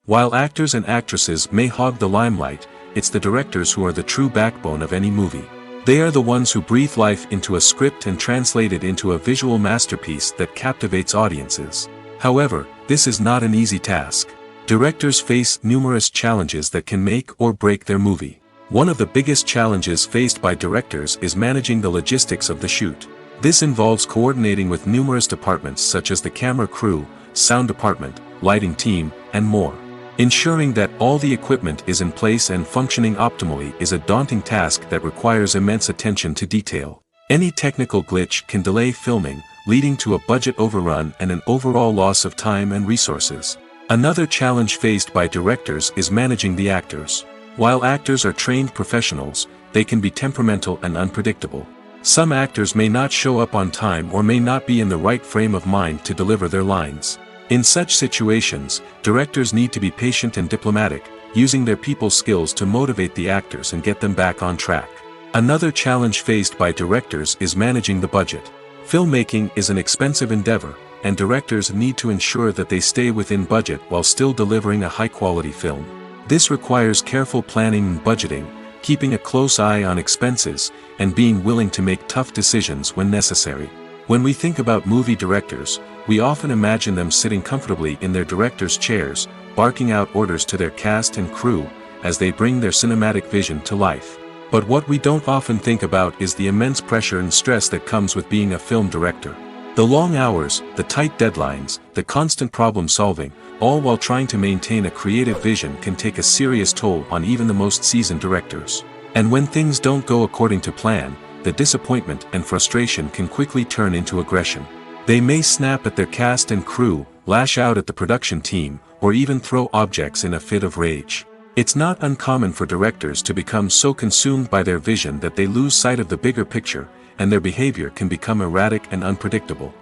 B: While actors and actresses may hog the limelight, it's the directors who are the true backbone of any movie. They are the ones who breathe life into a script and translate it into a visual masterpiece that captivates audiences. However, this is not an easy task. Directors face numerous challenges that can make or break their movie. One of the biggest challenges faced by directors is managing the logistics of the shoot. This involves coordinating with numerous departments such as the camera crew, sound department, lighting team, and more. Ensuring that all the equipment is in place and functioning optimally is a daunting task that requires immense attention to detail. Any technical glitch can delay filming, leading to a budget overrun and an overall loss of time and resources. Another challenge faced by directors is managing the actors. While actors are trained professionals, they can be temperamental and unpredictable. Some actors may not show up on time or may not be in the right frame of mind to deliver their lines. In such situations, directors need to be patient and diplomatic, using their people skills to motivate the actors and get them back on track. Another challenge faced by directors is managing the budget. Filmmaking is an expensive endeavor, and directors need to ensure that they stay within budget while still delivering a high-quality film. This requires careful planning and budgeting, keeping a close eye on expenses, and being willing to make tough decisions when necessary. When we think about movie directors, we often imagine them sitting comfortably in their director's chairs, barking out orders to their cast and crew, as they bring their cinematic vision to life. But what we don't often think about is the immense pressure and stress that comes with being a film director. The long hours, the tight deadlines, the constant problem solving, all while trying to maintain a creative vision can take a serious toll on even the most seasoned directors. And when things don't go according to plan, the disappointment and frustration can quickly turn into aggression. They may snap at their cast and crew, lash out at the production team, or even throw objects in a fit of rage. It's not uncommon for directors to become so consumed by their vision that they lose sight of the bigger picture, and their behavior can become erratic and unpredictable.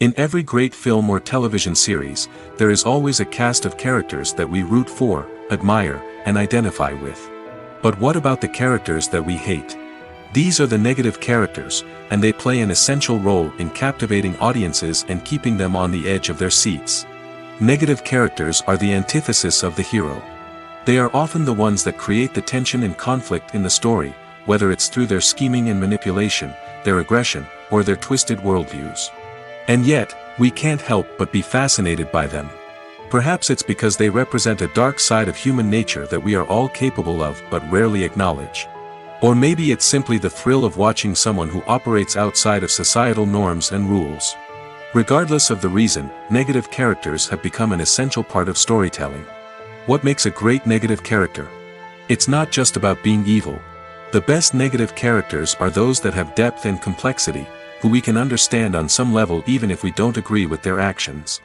B: In every great film or television series, there is always a cast of characters that we root for, admire, and identify with. But what about the characters that we hate? These are the negative characters, and they play an essential role in captivating audiences and keeping them on the edge of their seats. Negative characters are the antithesis of the hero. They are often the ones that create the tension and conflict in the story, whether it's through their scheming and manipulation, their aggression, or their twisted worldviews. And yet, we can't help but be fascinated by them. Perhaps it's because they represent a dark side of human nature that we are all capable of but rarely acknowledge. Or maybe it's simply the thrill of watching someone who operates outside of societal norms and rules. Regardless of the reason, negative characters have become an essential part of storytelling. What makes a great negative character? It's not just about being evil. The best negative characters are those that have depth and complexity, who we can understand on some level even if we don't agree with their actions.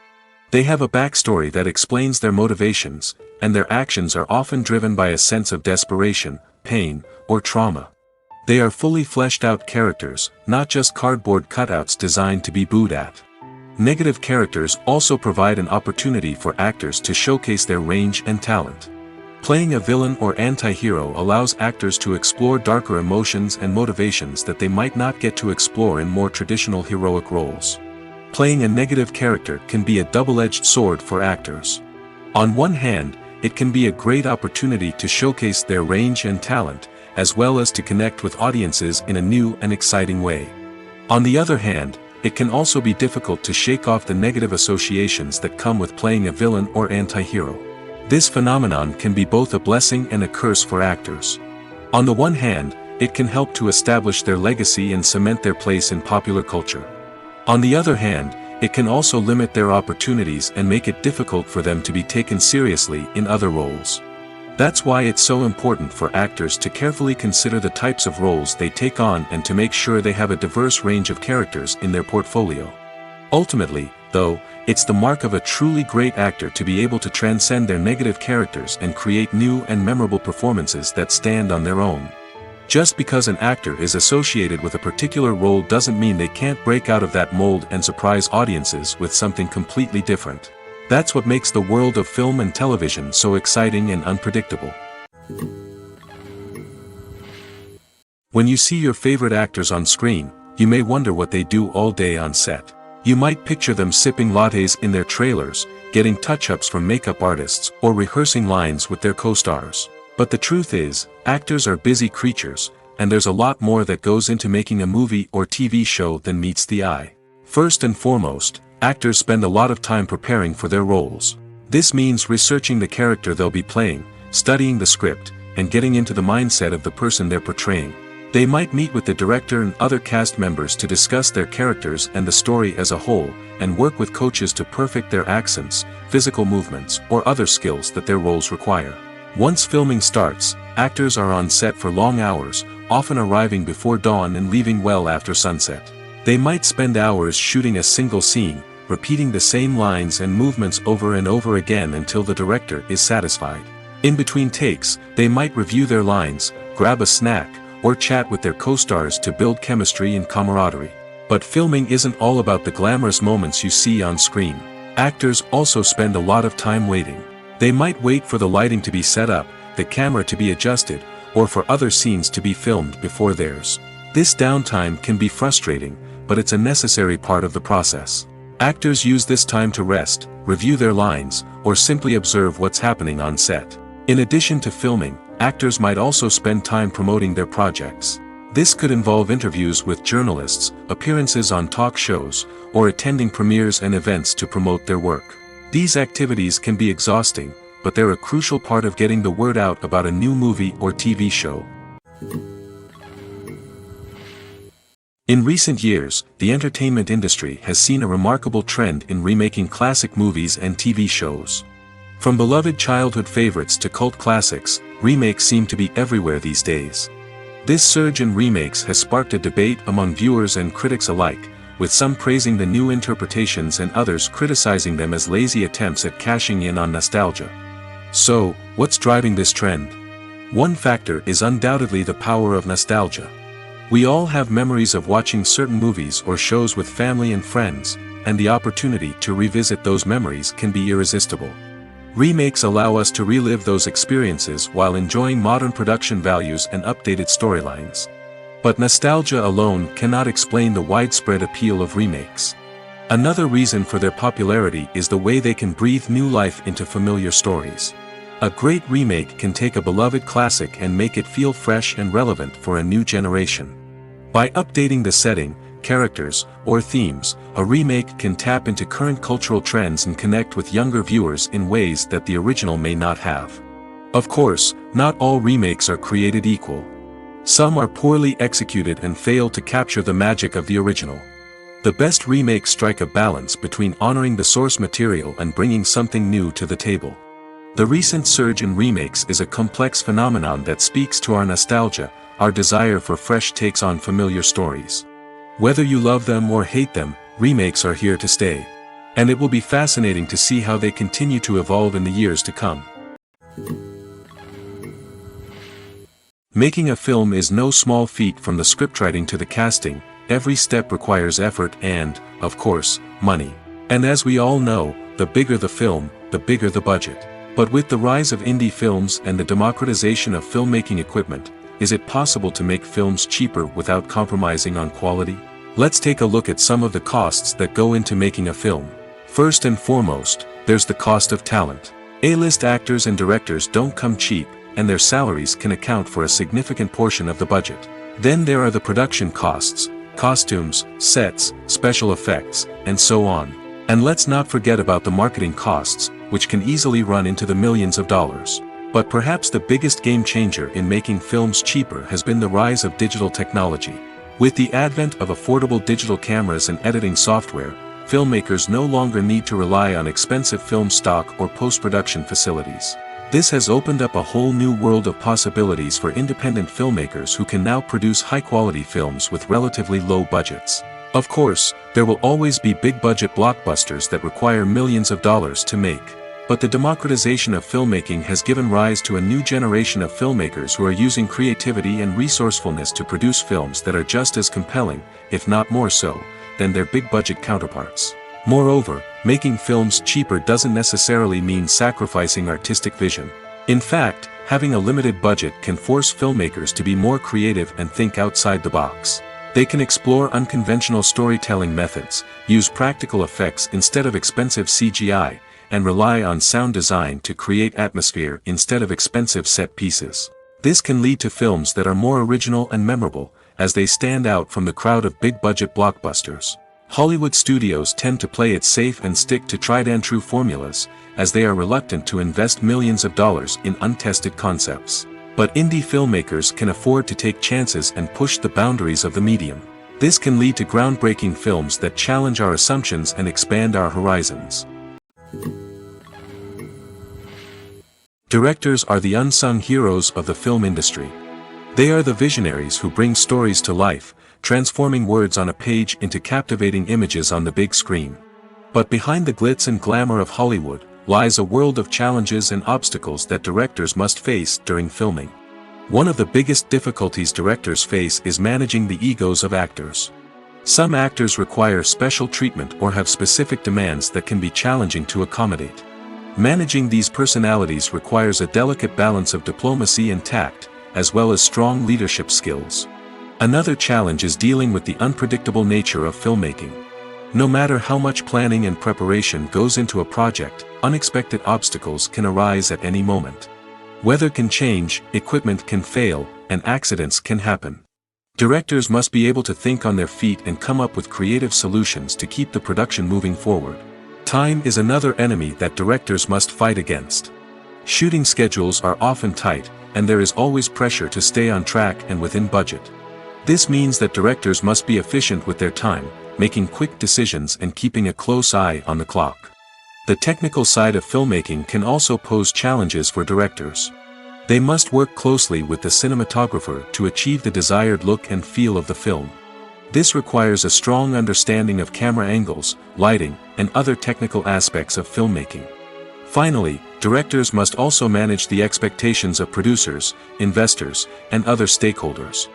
B: They have a backstory that explains their motivations, and their actions are often driven by a sense of desperation, pain, or trauma. They are fully fleshed out characters, not just cardboard cutouts designed to be booed at. Negative characters also provide an opportunity for actors to showcase their range and talent. Playing a villain or anti-hero allows actors to explore darker emotions and motivations that they might not get to explore in more traditional heroic roles. Playing a negative character can be a double-edged sword for actors. On one hand, it can be a great opportunity to showcase their range and talent, as well as to connect with audiences in a new and exciting way. On the other hand, it can also be difficult to shake off the negative associations that come with playing a villain or anti-hero. This phenomenon can be both a blessing and a curse for actors. On the one hand, it can help to establish their legacy and cement their place in popular culture. On the other hand, it can also limit their opportunities and make it difficult for them to be taken seriously in other roles. That's why it's so important for actors to carefully consider the types of roles they take on and to make sure they have a diverse range of characters in their portfolio. Ultimately, though, it's the mark of a truly great actor to be able to transcend their negative characters and create new and memorable performances that stand on their own. Just because an actor is associated with a particular role doesn't mean they can't break out of that mold and surprise audiences with something completely different. That's what makes the world of film and television so exciting and unpredictable. When you see your favorite actors on screen, you may wonder what they do all day on set. You might picture them sipping lattes in their trailers, getting touch-ups from makeup artists, or rehearsing lines with their co-stars. But the truth is, actors are busy creatures, and there's a lot more that goes into making a movie or TV show than meets the eye. First and foremost, actors spend a lot of time preparing for their roles. This means researching the character they'll be playing, studying the script, and getting into the mindset of the person they're portraying. They might meet with the director and other cast members to discuss their characters and the story as a whole, and work with coaches to perfect their accents, physical movements, or other skills that their roles require. Once filming starts, actors are on set for long hours, often arriving before dawn and leaving well after sunset. They might spend hours shooting a single scene, repeating the same lines and movements over and over again until the director is satisfied. In between takes, they might review their lines, grab a snack, or chat with their co-stars to build chemistry and camaraderie. But filming isn't all about the glamorous moments you see on screen. Actors also spend a lot of time waiting. They might wait for the lighting to be set up, the camera to be adjusted, or for other scenes to be filmed before theirs. This downtime can be frustrating, but it's a necessary part of the process. Actors use this time to rest, review their lines, or simply observe what's happening on set. In addition to filming, actors might also spend time promoting their projects. This could involve interviews with journalists, appearances on talk shows, or attending premieres and events to promote their work. These activities can be exhausting, but they're a crucial part of getting the word out about a new movie or TV show. In recent years, the entertainment industry has seen a remarkable trend in remaking classic movies and TV shows. From beloved childhood favorites to cult classics, remakes seem to be everywhere these days. This surge in remakes has sparked a debate among viewers and critics alike, with some praising the new interpretations and others criticizing them as lazy attempts at cashing in on nostalgia. So, what's driving this trend? One factor is undoubtedly the power of nostalgia. We all have memories of watching certain movies or shows with family and friends, and the opportunity to revisit those memories can be irresistible. Remakes allow us to relive those experiences while enjoying modern production values and updated storylines. But nostalgia alone cannot explain the widespread appeal of remakes. Another reason for their popularity is the way they can breathe new life into familiar stories. A great remake can take a beloved classic and make it feel fresh and relevant for a new generation. By updating the setting, characters, or themes, a remake can tap into current cultural trends and connect with younger viewers in ways that the original may not have. Of course, not all remakes are created equal. Some are poorly executed and fail to capture the magic of the original. The best remakes strike a balance between honoring the source material and bringing something new to the table. The recent surge in remakes is a complex phenomenon that speaks to our nostalgia, our desire for fresh takes on familiar stories. Whether you love them or hate them, remakes are here to stay. And it will be fascinating to see how they continue to evolve in the years to come. Making a film is no small feat. From the scriptwriting to the casting, every step requires effort and, of course, money. And as we all know, the bigger the film, the bigger the budget. But with the rise of indie films and the democratization of filmmaking equipment, is it possible to make films cheaper without compromising on quality? Let's take a look at some of the costs that go into making a film. First and foremost, there's the cost of talent. A-list actors and directors don't come cheap, and their salaries can account for a significant portion of the budget. Then there are the production costs, costumes, sets, special effects, and so on. And let's not forget about the marketing costs, which can easily run into the millions of dollars. But perhaps the biggest game changer in making films cheaper has been the rise of digital technology. With the advent of affordable digital cameras and editing software, filmmakers no longer need to rely on expensive film stock or post-production facilities. This has opened up a whole new world of possibilities for independent filmmakers who can now produce high-quality films with relatively low budgets. Of course, there will always be big-budget blockbusters that require millions of dollars to make. But the democratization of filmmaking has given rise to a new generation of filmmakers who are using creativity and resourcefulness to produce films that are just as compelling, if not more so, than their big-budget counterparts. Moreover, making films cheaper doesn't necessarily mean sacrificing artistic vision. In fact, having a limited budget can force filmmakers to be more creative and think outside the box. They can explore unconventional storytelling methods, use practical effects instead of expensive CGI, and rely on sound design to create atmosphere instead of expensive set pieces. This can lead to films that are more original and memorable, as they stand out from the crowd of big-budget blockbusters. Hollywood studios tend to play it safe and stick to tried-and-true formulas, as they are reluctant to invest millions of dollars in untested concepts. But indie filmmakers can afford to take chances and push the boundaries of the medium. This can lead to groundbreaking films that challenge our assumptions and expand our horizons. Directors are the unsung heroes of the film industry. They are the visionaries who bring stories to life, transforming words on a page into captivating images on the big screen. But behind the glitz and glamour of Hollywood lies a world of challenges and obstacles that directors must face during filming. One of the biggest difficulties directors face is managing the egos of actors. Some actors require special treatment or have specific demands that can be challenging to accommodate. Managing these personalities requires a delicate balance of diplomacy and tact, as well as strong leadership skills. Another challenge is dealing with the unpredictable nature of filmmaking. No matter how much planning and preparation goes into a project, unexpected obstacles can arise at any moment. Weather can change, equipment can fail, and accidents can happen. Directors must be able to think on their feet and come up with creative solutions to keep the production moving forward. Time is another enemy that directors must fight against. Shooting schedules are often tight, and there is always pressure to stay on track and within budget. This means that directors must be efficient with their time, making quick decisions and keeping a close eye on the clock. The technical side of filmmaking can also pose challenges for directors. They must work closely with the cinematographer to achieve the desired look and feel of the film. This requires a strong understanding of camera angles, lighting, and other technical aspects of filmmaking. Finally, directors must also manage the expectations of producers, investors, and other stakeholders.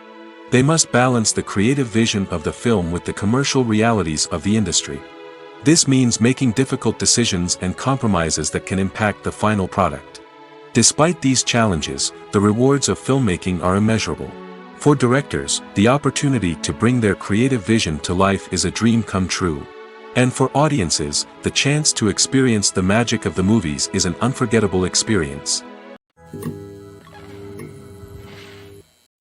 B: They must balance the creative vision of the film with the commercial realities of the industry. This means making difficult decisions and compromises that can impact the final product. Despite these challenges, the rewards of filmmaking are immeasurable. For directors, the opportunity to bring their creative vision to life is a dream come true. And for audiences, the chance to experience the magic of the movies is an unforgettable experience.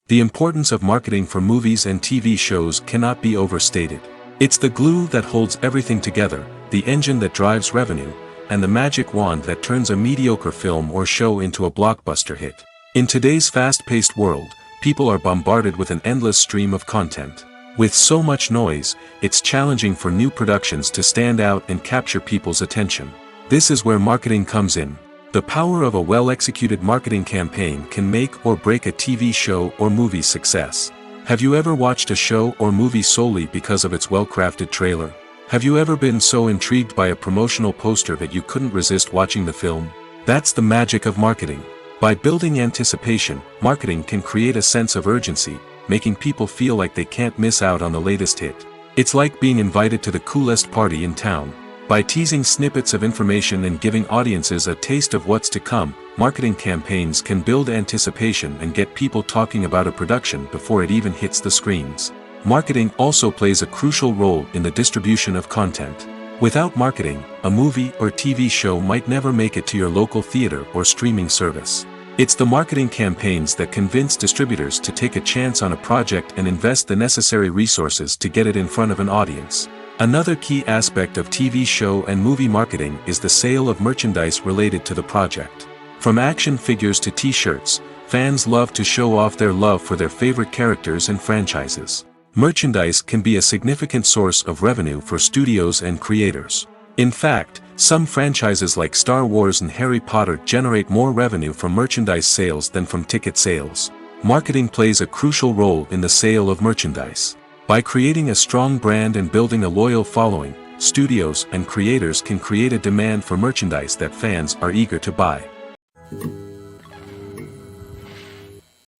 B: The importance of marketing for movies and TV shows cannot be overstated. It's the glue that holds everything together, the engine that drives revenue, and the magic wand that turns a mediocre film or show into a blockbuster hit. In today's fast-paced world, people are bombarded with an endless stream of content. With so much noise, it's challenging for new productions to stand out and capture people's attention. This is where marketing comes in. The power of a well-executed marketing campaign can make or break a TV show or movie's success. Have you ever watched a show or movie solely because of its well-crafted trailer? Have you ever been so intrigued by a promotional poster that you couldn't resist watching the film? That's the magic of marketing. By building anticipation, marketing can create a sense of urgency, making people feel like they can't miss out on the latest hit. It's like being invited to the coolest party in town. By teasing snippets of information and giving audiences a taste of what's to come, marketing campaigns can build anticipation and get people talking about a production before it even hits the screens. Marketing also plays a crucial role in the distribution of content. Without marketing, a movie or TV show might never make it to your local theater or streaming service. It's the marketing campaigns that convince distributors to take a chance on a project and invest the necessary resources to get it in front of an audience. Another key aspect of TV show and movie marketing is the sale of merchandise related to the project. From action figures to t-shirts, fans love to show off their love for their favorite characters and franchises. Merchandise can be a significant source of revenue for studios and creators. In fact, some franchises like Star Wars and Harry Potter generate more revenue from merchandise sales than from ticket sales. Marketing plays a crucial role in the sale of merchandise. By creating a strong brand and building a loyal following, studios and creators can create a demand for merchandise that fans are eager to buy.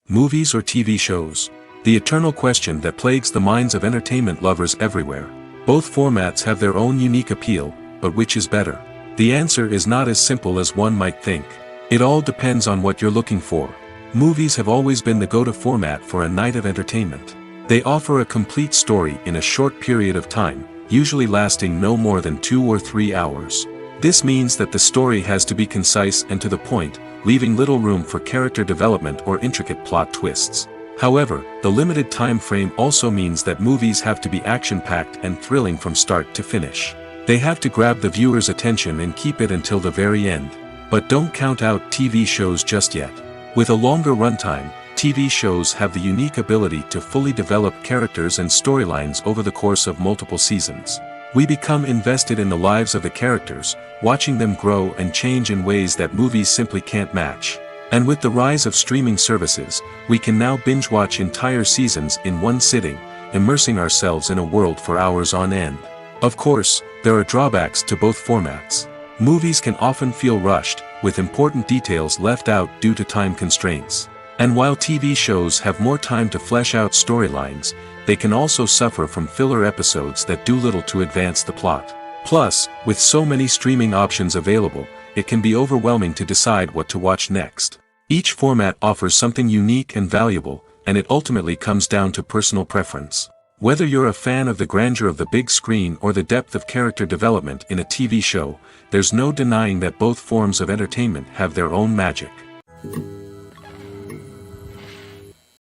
B: Movies or TV shows? The eternal question that plagues the minds of entertainment lovers everywhere. Both formats have their own unique appeal, but which is better? The answer is not as simple as one might think. It all depends on what you're looking for. Movies have always been the go-to format for a night of entertainment. They offer a complete story in a short period of time, usually lasting no more than 2 or 3 hours. This means that the story has to be concise and to the point, leaving little room for character development or intricate plot twists. However, the limited time frame also means that movies have to be action-packed and thrilling from start to finish. They have to grab the viewer's attention and keep it until the very end. But don't count out TV shows just yet. With a longer runtime, TV shows have the unique ability to fully develop characters and storylines over the course of multiple seasons. We become invested in the lives of the characters, watching them grow and change in ways that movies simply can't match. And with the rise of streaming services, we can now binge-watch entire seasons in one sitting, immersing ourselves in a world for hours on end. Of course, there are drawbacks to both formats. Movies can often feel rushed, with important details left out due to time constraints. And while TV shows have more time to flesh out storylines, they can also suffer from filler episodes that do little to advance the plot. Plus, with so many streaming options available, it can be overwhelming to decide what to watch next. Each format offers something unique and valuable, and it ultimately comes down to personal preference. Whether you're a fan of the grandeur of the big screen or the depth of character development in a TV show, there's no denying that both forms of entertainment have their own magic.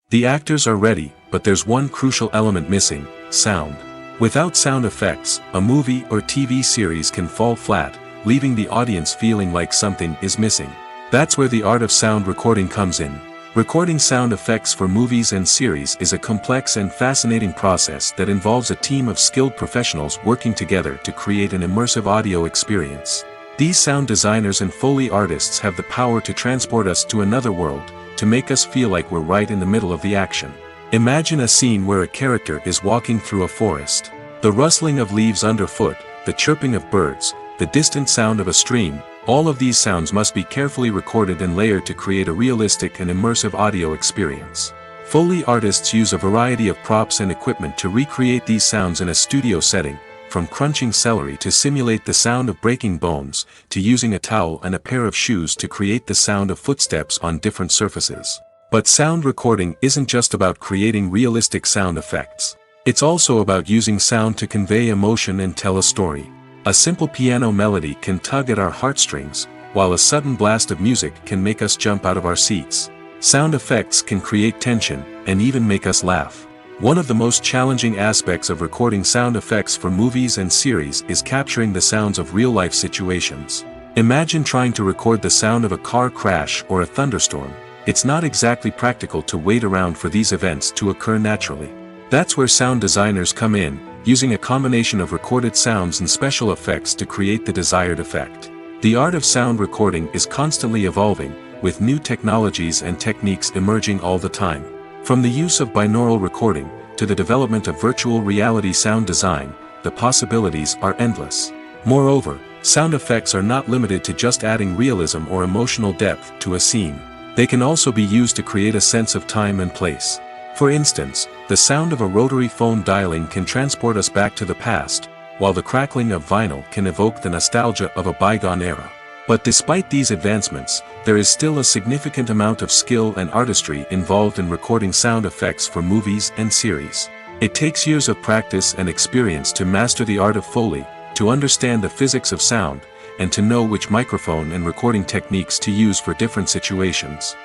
B: The actors are ready, but there's one crucial element missing: sound. Without sound effects, a movie or TV series can fall flat, leaving the audience feeling like something is missing. That's where the art of sound recording comes in. Recording sound effects for movies and series is a complex and fascinating process that involves a team of skilled professionals working together to create an immersive audio experience. These sound designers and Foley artists have the power to transport us to another world, to make us feel like we're right in the middle of the action. Imagine a scene where a character is walking through a forest. The rustling of leaves underfoot, the chirping of birds, the distant sound of a stream, all of these sounds must be carefully recorded and layered to create a realistic and immersive audio experience. Foley artists use a variety of props and equipment to recreate these sounds in a studio setting, from crunching celery to simulate the sound of breaking bones, to using a towel and a pair of shoes to create the sound of footsteps on different surfaces. But sound recording isn't just about creating realistic sound effects. It's also about using sound to convey emotion and tell a story. A simple piano melody can tug at our heartstrings, while a sudden blast of music can make us jump out of our seats. Sound effects can create tension, and even make us laugh. One of the most challenging aspects of recording sound effects for movies and series is capturing the sounds of real-life situations. Imagine trying to record the sound of a car crash or a thunderstorm. It's not exactly practical to wait around for these events to occur naturally. That's where sound designers come in, using a combination of recorded sounds and special effects to create the desired effect. The art of sound recording is constantly evolving, with new technologies and techniques emerging all the time. From the use of binaural recording, to the development of virtual reality sound design, the possibilities are endless. Moreover, sound effects are not limited to just adding realism or emotional depth to a scene. They can also be used to create a sense of time and place. For instance, the sound of a rotary phone dialing can transport us back to the past, while the crackling of vinyl can evoke the nostalgia of a bygone era. But despite these advancements, there is still a significant amount of skill and artistry involved in recording sound effects for movies and series. It takes years of practice and experience to master the art of Foley, to understand the physics of sound, and to know which microphone and recording techniques to use for different situations.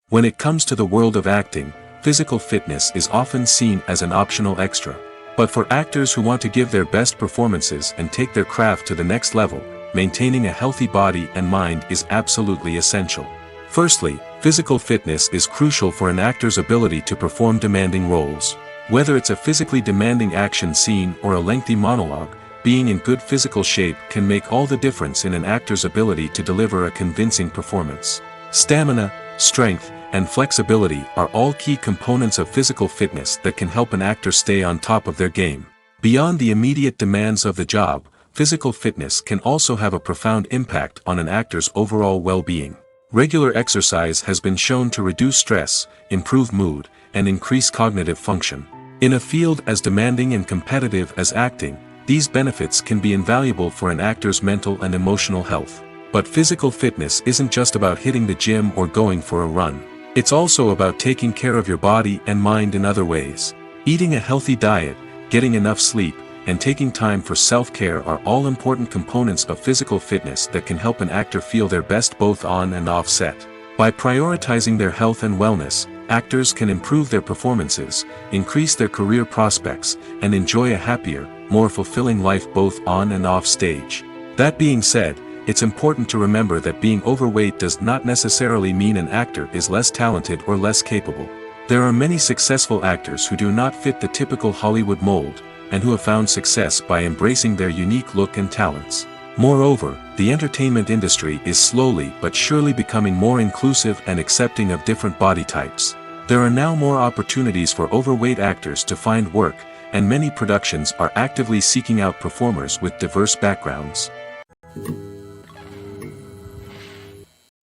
B: When it comes to the world of acting, physical fitness is often seen as an optional extra. But for actors who want to give their best performances and take their craft to the next level, maintaining a healthy body and mind is absolutely essential. Firstly, physical fitness is crucial for an actor's ability to perform demanding roles. Whether it's a physically demanding action scene or a lengthy monologue, being in good physical shape can make all the difference in an actor's ability to deliver a convincing performance. Stamina, strength, and flexibility are all key components of physical fitness that can help an actor stay on top of their game. Beyond the immediate demands of the job, physical fitness can also have a profound impact on an actor's overall well-being. Regular exercise has been shown to reduce stress, improve mood, and increase cognitive function. In a field as demanding and competitive as acting, these benefits can be invaluable for an actor's mental and emotional health. But physical fitness isn't just about hitting the gym or going for a run. It's also about taking care of your body and mind in other ways. Eating a healthy diet, getting enough sleep, and taking time for self-care are all important components of physical fitness that can help an actor feel their best both on and off set. By prioritizing their health and wellness, actors can improve their performances, increase their career prospects, and enjoy a happier, more fulfilling life both on and off stage. That being said, it's important to remember that being overweight does not necessarily mean an actor is less talented or less capable. There are many successful actors who do not fit the typical Hollywood mold, and who have found success by embracing their unique look and talents. Moreover, the entertainment industry is slowly but surely becoming more inclusive and accepting of different body types. There are now more opportunities for overweight actors to find work, and many productions are actively seeking out performers with diverse backgrounds.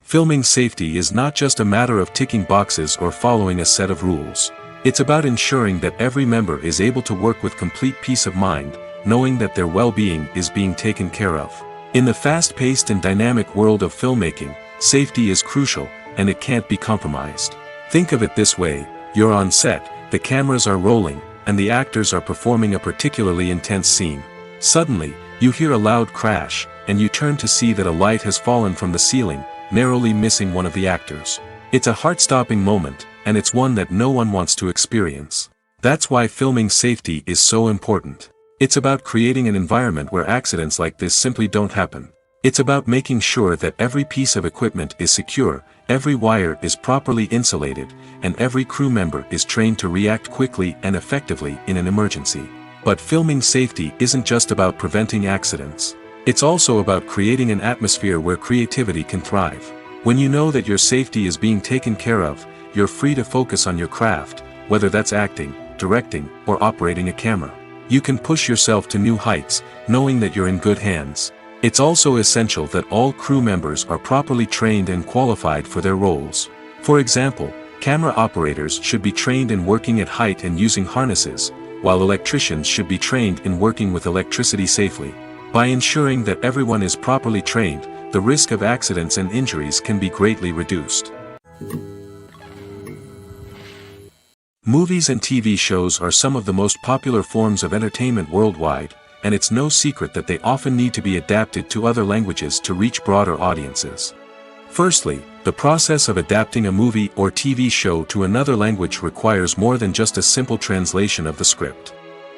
B: Filming safety is not just a matter of ticking boxes or following a set of rules. It's about ensuring that every member is able to work with complete peace of mind, knowing that their well-being is being taken care of. In the fast-paced and dynamic world of filmmaking, safety is crucial, and it can't be compromised. Think of it this way: you're on set, the cameras are rolling, and the actors are performing a particularly intense scene. Suddenly, you hear a loud crash, and you turn to see that a light has fallen from the ceiling, narrowly missing one of the actors. It's a heart-stopping moment, and it's one that no one wants to experience. That's why filming safety is so important. It's about creating an environment where accidents like this simply don't happen. It's about making sure that every piece of equipment is secure, every wire is properly insulated, and every crew member is trained to react quickly and effectively in an emergency. But filming safety isn't just about preventing accidents. It's also about creating an atmosphere where creativity can thrive. When you know that your safety is being taken care of, you're free to focus on your craft, whether that's acting, directing, or operating a camera. You can push yourself to new heights, knowing that you're in good hands. It's also essential that all crew members are properly trained and qualified for their roles. For example, camera operators should be trained in working at height and using harnesses, while electricians should be trained in working with electricity safely. By ensuring that everyone is properly trained, the risk of accidents and injuries can be greatly reduced. Movies and TV shows are some of the most popular forms of entertainment worldwide, and it's no secret that they often need to be adapted to other languages to reach broader audiences. Firstly, the process of adapting a movie or TV show to another language requires more than just a simple translation of the script.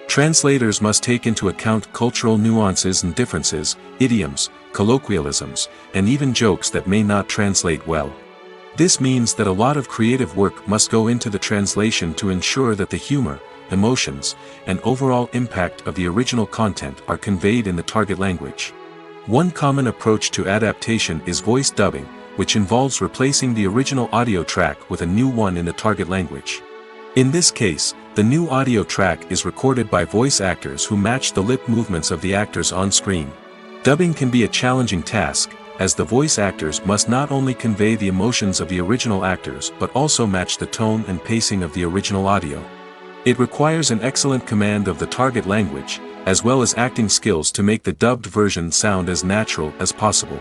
B: Translators must take into account cultural nuances and differences, idioms, colloquialisms, and even jokes that may not translate well. This means that a lot of creative work must go into the translation to ensure that the humor, emotions, and overall impact of the original content are conveyed in the target language. One common approach to adaptation is voice dubbing, which involves replacing the original audio track with a new one in the target language. In this case, the new audio track is recorded by voice actors who match the lip movements of the actors on screen. Dubbing can be a challenging task, as the voice actors must not only convey the emotions of the original actors but also match the tone and pacing of the original audio. It requires an excellent command of the target language, as well as acting skills to make the dubbed version sound as natural as possible.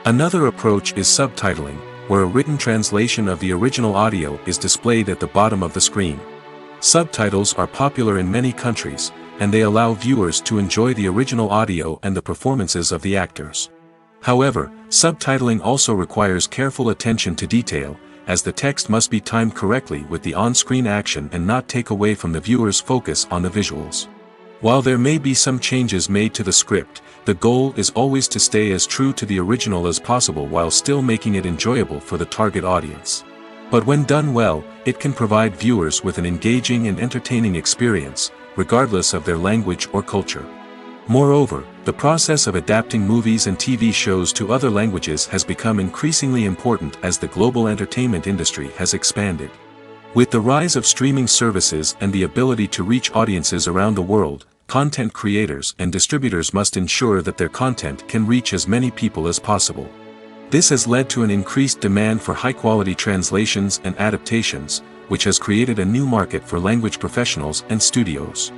B: Another approach is subtitling, where a written translation of the original audio is displayed at the bottom of the screen. Subtitles are popular in many countries, and they allow viewers to enjoy the original audio and the performances of the actors. However, subtitling also requires careful attention to detail, as the text must be timed correctly with the on-screen action and not take away from the viewer's focus on the visuals. While there may be some changes made to the script, the goal is always to stay as true to the original as possible while still making it enjoyable for the target audience. But when done well, it can provide viewers with an engaging and entertaining experience, regardless of their language or culture. Moreover, the process of adapting movies and TV shows to other languages has become increasingly important as the global entertainment industry has expanded. With the rise of streaming services and the ability to reach audiences around the world, content creators and distributors must ensure that their content can reach as many people as possible. This has led to an increased demand for high-quality translations and adaptations, which has created a new market for language professionals and studios.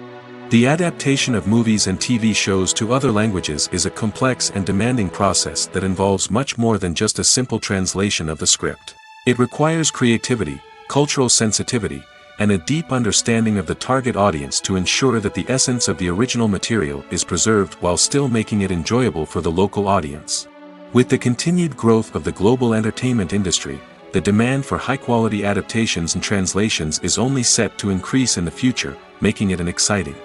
B: The adaptation of movies and TV shows to other languages is a complex and demanding process that involves much more than just a simple translation of the script. It requires creativity, cultural sensitivity, and a deep understanding of the target audience to ensure that the essence of the original material is preserved while still making it enjoyable for the local audience. With the continued growth of the global entertainment industry, the demand for high-quality adaptations and translations is only set to increase in the future, making it an exciting.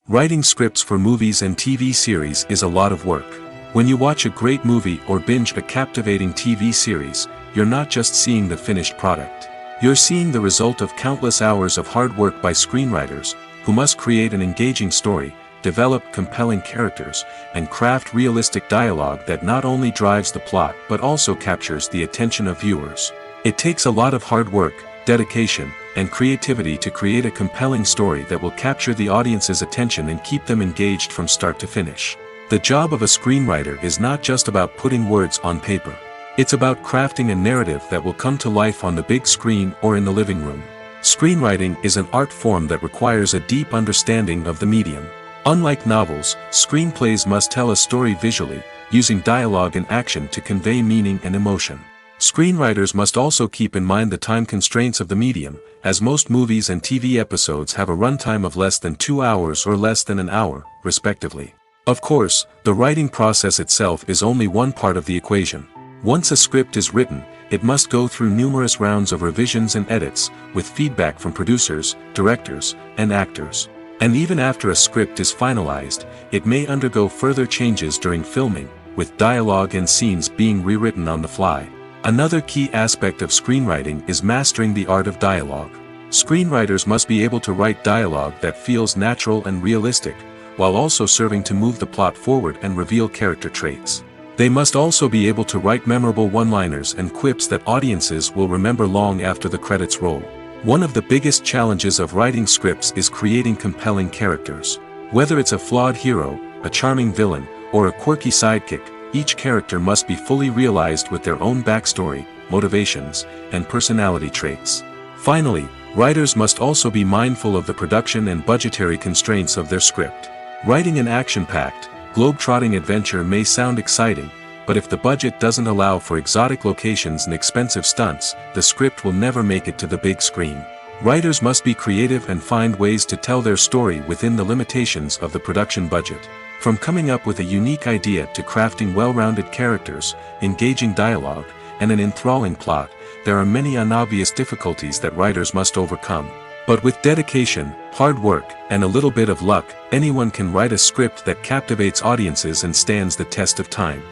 B: Writing scripts for movies and TV series is a lot of work. When you watch a great movie or binge a captivating TV series, you're not just seeing the finished product. You're seeing the result of countless hours of hard work by screenwriters, who must create an engaging story, develop compelling characters, and craft realistic dialogue that not only drives the plot but also captures the attention of viewers. It takes a lot of hard work, dedication, and creativity to create a compelling story that will capture the audience's attention and keep them engaged from start to finish. The job of a screenwriter is not just about putting words on paper. It's about crafting a narrative that will come to life on the big screen or in the living room. Screenwriting is an art form that requires a deep understanding of the medium. Unlike novels, screenplays must tell a story visually, using dialogue and action to convey meaning and emotion. Screenwriters must also keep in mind the time constraints of the medium, as most movies and TV episodes have a runtime of less than 2 hours or less than an hour, respectively. Of course, the writing process itself is only one part of the equation. Once a script is written, it must go through numerous rounds of revisions and edits, with feedback from producers, directors, and actors. And even after a script is finalized, it may undergo further changes during filming, with dialogue and scenes being rewritten on the fly. Another key aspect of screenwriting is mastering the art of dialogue. Screenwriters must be able to write dialogue that feels natural and realistic, while also serving to move the plot forward and reveal character traits. They must also be able to write memorable one-liners and quips that audiences will remember long after the credits roll. One of the biggest challenges of writing scripts is creating compelling characters. Whether it's a flawed hero, a charming villain, or a quirky sidekick, each character must be fully realized with their own backstory, motivations, and personality traits. Finally, writers must also be mindful of the production and budgetary constraints of their script. Writing an action-packed, globe-trotting adventure may sound exciting, but if the budget doesn't allow for exotic locations and expensive stunts, the script will never make it to the big screen. Writers must be creative and find ways to tell their story within the limitations of the production budget. From coming up with a unique idea to crafting well-rounded characters, engaging dialogue, and an enthralling plot, there are many unobvious difficulties that writers must overcome. But with dedication, hard work, and a little bit of luck, anyone can write a script that captivates audiences and stands the test of time.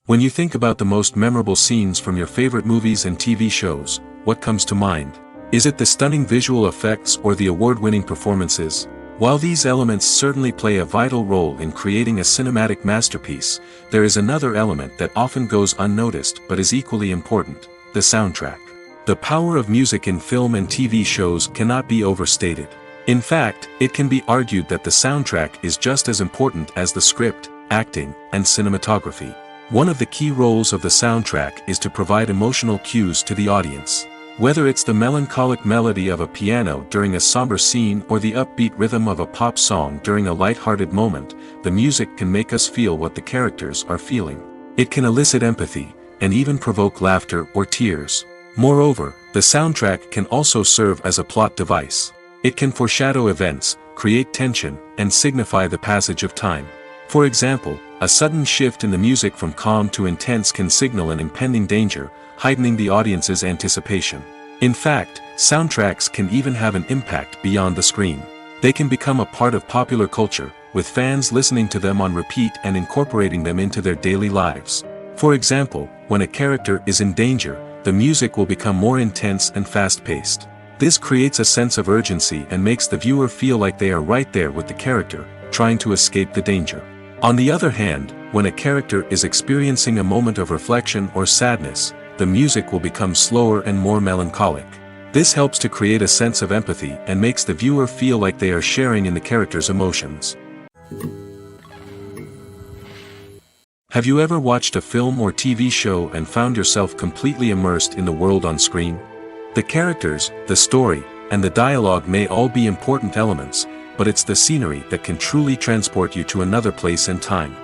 B: When you think about the most memorable scenes from your favorite movies and TV shows, what comes to mind? Is it the stunning visual effects or the award-winning performances? While these elements certainly play a vital role in creating a cinematic masterpiece, there is another element that often goes unnoticed but is equally important: the soundtrack. The power of music in film and TV shows cannot be overstated. In fact, it can be argued that the soundtrack is just as important as the script, acting, and cinematography. One of the key roles of the soundtrack is to provide emotional cues to the audience. Whether it's the melancholic melody of a piano during a somber scene or the upbeat rhythm of a pop song during a light-hearted moment, the music can make us feel what the characters are feeling. It can elicit empathy, and even provoke laughter or tears. Moreover, the soundtrack can also serve as a plot device. It can foreshadow events, create tension, and signify the passage of time. For example, a sudden shift in the music from calm to intense can signal an impending danger, heightening the audience's anticipation. In fact, soundtracks can even have an impact beyond the screen. They can become a part of popular culture, with fans listening to them on repeat and incorporating them into their daily lives. For example, when a character is in danger, the music will become more intense and fast-paced. This creates a sense of urgency and makes the viewer feel like they are right there with the character, trying to escape the danger. On the other hand, when a character is experiencing a moment of reflection or sadness, the music will become slower and more melancholic. This helps to create a sense of empathy and makes the viewer feel like they are sharing in the character's emotions. Have you ever watched a film or TV show and found yourself completely immersed in the world on screen? The characters, the story, and the dialogue may all be important elements, but it's the scenery that can truly transport you to another place and time.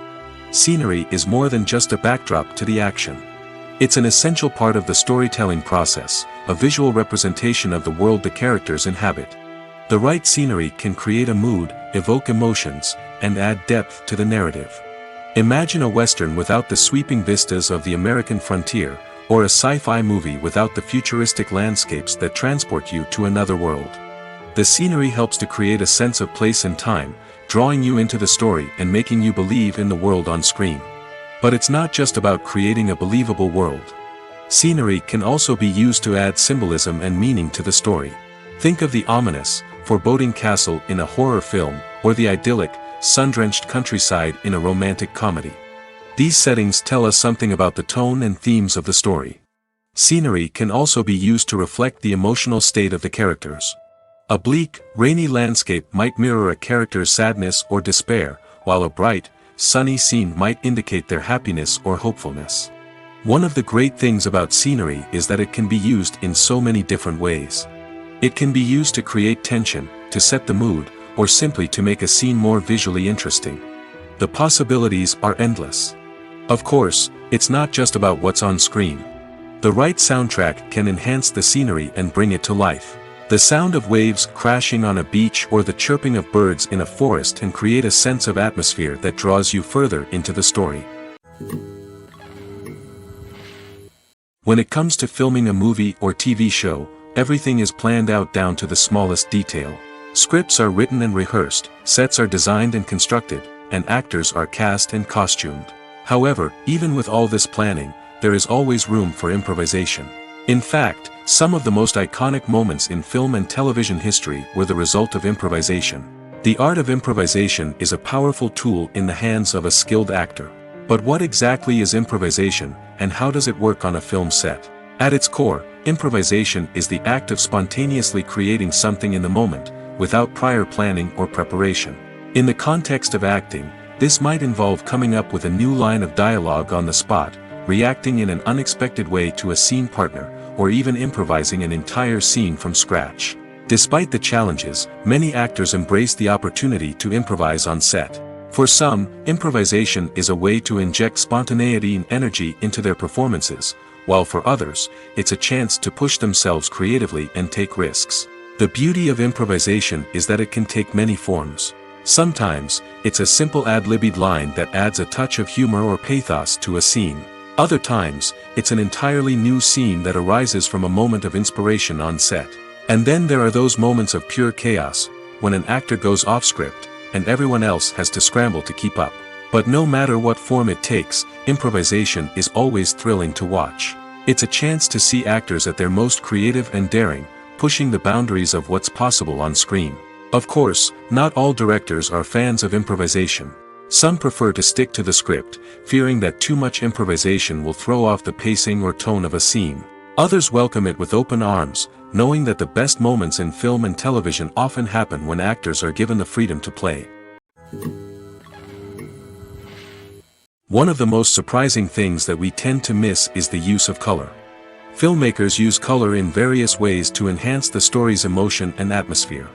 B: Scenery is more than just a backdrop to the action. It's an essential part of the storytelling process, a visual representation of the world the characters inhabit. The right scenery can create a mood, evoke emotions, and add depth to the narrative. Imagine a Western without the sweeping vistas of the American frontier, or a sci-fi movie without the futuristic landscapes that transport you to another world. The scenery helps to create a sense of place and time, drawing you into the story and making you believe in the world on screen. But it's not just about creating a believable world. Scenery can also be used to add symbolism and meaning to the story. Think of the ominous, foreboding castle in a horror film, or the idyllic, sun-drenched countryside in a romantic comedy. These settings tell us something about the tone and themes of the story. Scenery can also be used to reflect the emotional state of the characters. A bleak, rainy landscape might mirror a character's sadness or despair, while a bright, sunny scene might indicate their happiness or hopefulness. One of the great things about scenery is that it can be used in so many different ways. It can be used to create tension, to set the mood, or simply to make a scene more visually interesting. The possibilities are endless. Of course, it's not just about what's on screen. The right soundtrack can enhance the scenery and bring it to life. The sound of waves crashing on a beach or the chirping of birds in a forest can create a sense of atmosphere that draws you further into the story. When it comes to filming a movie or TV show, everything is planned out down to the smallest detail. Scripts are written and rehearsed, sets are designed and constructed, and actors are cast and costumed. However, even with all this planning, there is always room for improvisation. In fact, some of the most iconic moments in film and television history were the result of improvisation. The art of improvisation is a powerful tool in the hands of a skilled actor. But what exactly is improvisation, and how does it work on a film set? At its core, improvisation is the act of spontaneously creating something in the moment, without prior planning or preparation. In the context of acting, this might involve coming up with a new line of dialogue on the spot, reacting in an unexpected way to a scene partner, or even improvising an entire scene from scratch. Despite the challenges, many actors embrace the opportunity to improvise on set. For some, improvisation is a way to inject spontaneity and energy into their performances, while for others, it's a chance to push themselves creatively and take risks. The beauty of improvisation is that it can take many forms. Sometimes, it's a simple ad-libbed line that adds a touch of humor or pathos to a scene. Other times, it's an entirely new scene that arises from a moment of inspiration on set. And then there are those moments of pure chaos, when an actor goes off script, and everyone else has to scramble to keep up. But no matter what form it takes, improvisation is always thrilling to watch. It's a chance to see actors at their most creative and daring, pushing the boundaries of what's possible on screen. Of course, not all directors are fans of improvisation. Some prefer to stick to the script, fearing that too much improvisation will throw off the pacing or tone of a scene. Others welcome it with open arms, knowing that the best moments in film and television often happen when actors are given the freedom to play. One of the most surprising things that we tend to miss is the use of color. Filmmakers use color in various ways to enhance the story's emotion and atmosphere.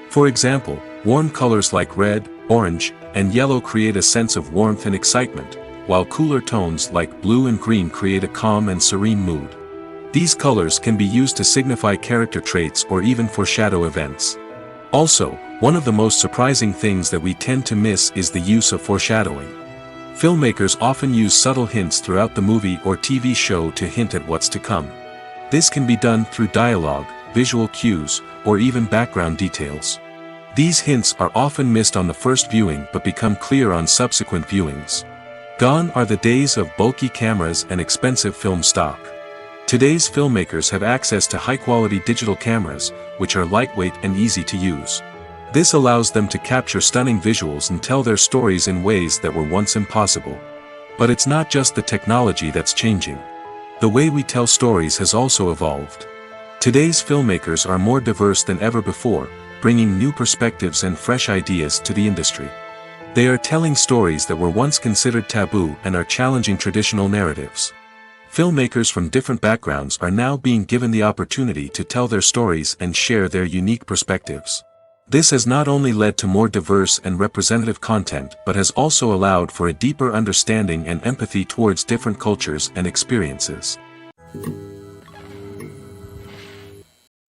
B: For example, warm colors like red, orange, and yellow create a sense of warmth and excitement, while cooler tones like blue and green create a calm and serene mood. These colors can be used to signify character traits or even foreshadow events. Also, one of the most surprising things that we tend to miss is the use of foreshadowing. Filmmakers often use subtle hints throughout the movie or TV show to hint at what's to come. This can be done through dialogue, visual cues, or even background details. These hints are often missed on the first viewing but become clear on subsequent viewings. Gone are the days of bulky cameras and expensive film stock. Today's filmmakers have access to high-quality digital cameras, which are lightweight and easy to use. This allows them to capture stunning visuals and tell their stories in ways that were once impossible. But it's not just the technology that's changing. The way we tell stories has also evolved. Today's filmmakers are more diverse than ever before, bringing new perspectives and fresh ideas to the industry. They are telling stories that were once considered taboo and are challenging traditional narratives. Filmmakers from different backgrounds are now being given the opportunity to tell their stories and share their unique perspectives. This has not only led to more diverse and representative content but has also allowed for a deeper understanding and empathy towards different cultures and experiences.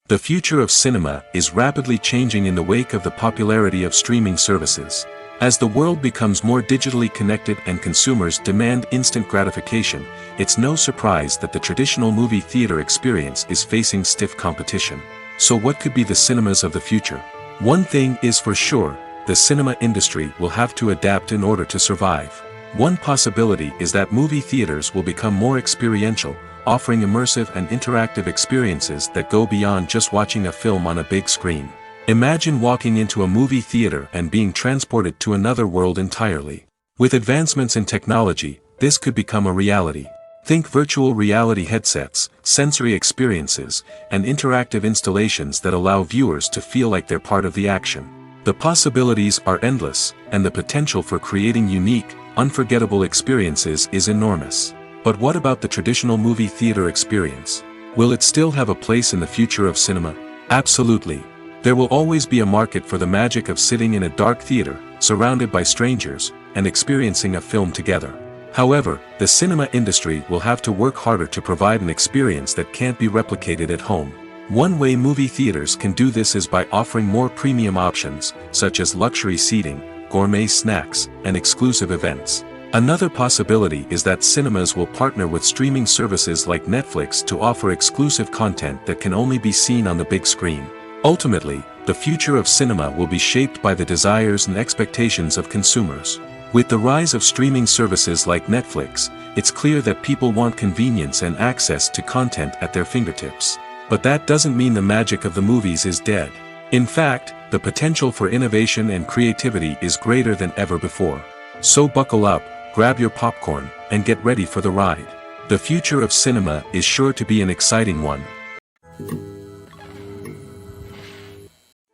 B: The future of cinema is rapidly changing in the wake of the popularity of streaming services. As the world becomes more digitally connected and consumers demand instant gratification, it's no surprise that the traditional movie theater experience is facing stiff competition. So what could be the cinemas of the future? One thing is for sure, the cinema industry will have to adapt in order to survive. One possibility is that movie theaters will become more experiential, offering immersive and interactive experiences that go beyond just watching a film on a big screen. Imagine walking into a movie theater and being transported to another world entirely. With advancements in technology, this could become a reality. Think virtual reality headsets, sensory experiences, and interactive installations that allow viewers to feel like they're part of the action. The possibilities are endless, and the potential for creating unique, unforgettable experiences is enormous. But what about the traditional movie theater experience? Will it still have a place in the future of cinema? Absolutely. There will always be a market for the magic of sitting in a dark theater, surrounded by strangers, and experiencing a film together. However, the cinema industry will have to work harder to provide an experience that can't be replicated at home. One way movie theaters can do this is by offering more premium options, such as luxury seating, gourmet snacks, and exclusive events. Another possibility is that cinemas will partner with streaming services like Netflix to offer exclusive content that can only be seen on the big screen. Ultimately, the future of cinema will be shaped by the desires and expectations of consumers. With the rise of streaming services like Netflix, it's clear that people want convenience and access to content at their fingertips. But that doesn't mean the magic of the movies is dead. In fact, the potential for innovation and creativity is greater than ever before. So buckle up, grab your popcorn, and get ready for the ride. The future of cinema is sure to be an exciting one.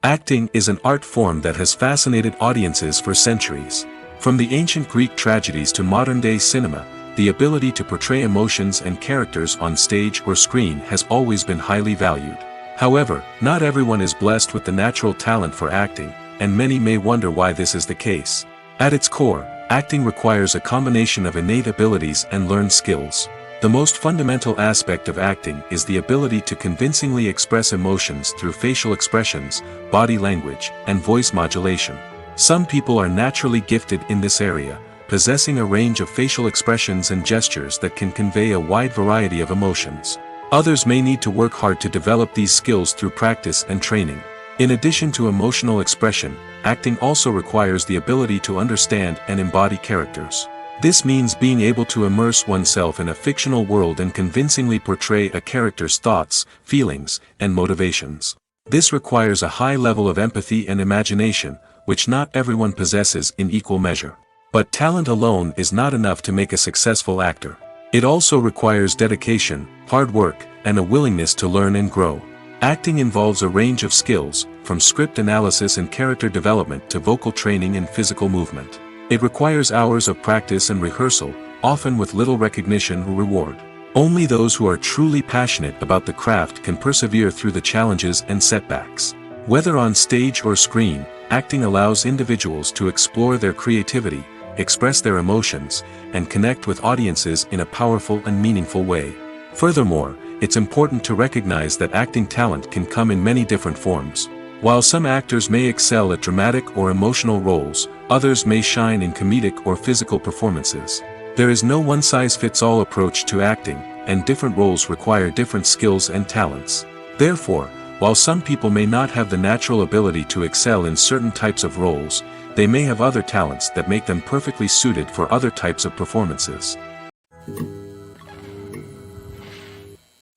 B: Acting is an art form that has fascinated audiences for centuries. From the ancient Greek tragedies to modern-day cinema, the ability to portray emotions and characters on stage or screen has always been highly valued. However, not everyone is blessed with the natural talent for acting, and many may wonder why this is the case. At its core, acting requires a combination of innate abilities and learned skills. The most fundamental aspect of acting is the ability to convincingly express emotions through facial expressions, body language, and voice modulation. Some people are naturally gifted in this area, possessing a range of facial expressions and gestures that can convey a wide variety of emotions. Others may need to work hard to develop these skills through practice and training. In addition to emotional expression, acting also requires the ability to understand and embody characters. This means being able to immerse oneself in a fictional world and convincingly portray a character's thoughts, feelings, and motivations. This requires a high level of empathy and imagination, which not everyone possesses in equal measure. But talent alone is not enough to make a successful actor. It also requires dedication, hard work, and a willingness to learn and grow. Acting involves a range of skills, from script analysis and character development to vocal training and physical movement. It requires hours of practice and rehearsal, often with little recognition or reward. Only those who are truly passionate about the craft can persevere through the challenges and setbacks. Whether on stage or screen, acting allows individuals to explore their creativity, express their emotions, and connect with audiences in a powerful and meaningful way. Furthermore, it's important to recognize that acting talent can come in many different forms. While some actors may excel at dramatic or emotional roles, others may shine in comedic or physical performances. There is no one-size-fits-all approach to acting, and different roles require different skills and talents. Therefore, while some people may not have the natural ability to excel in certain types of roles, they may have other talents that make them perfectly suited for other types of performances.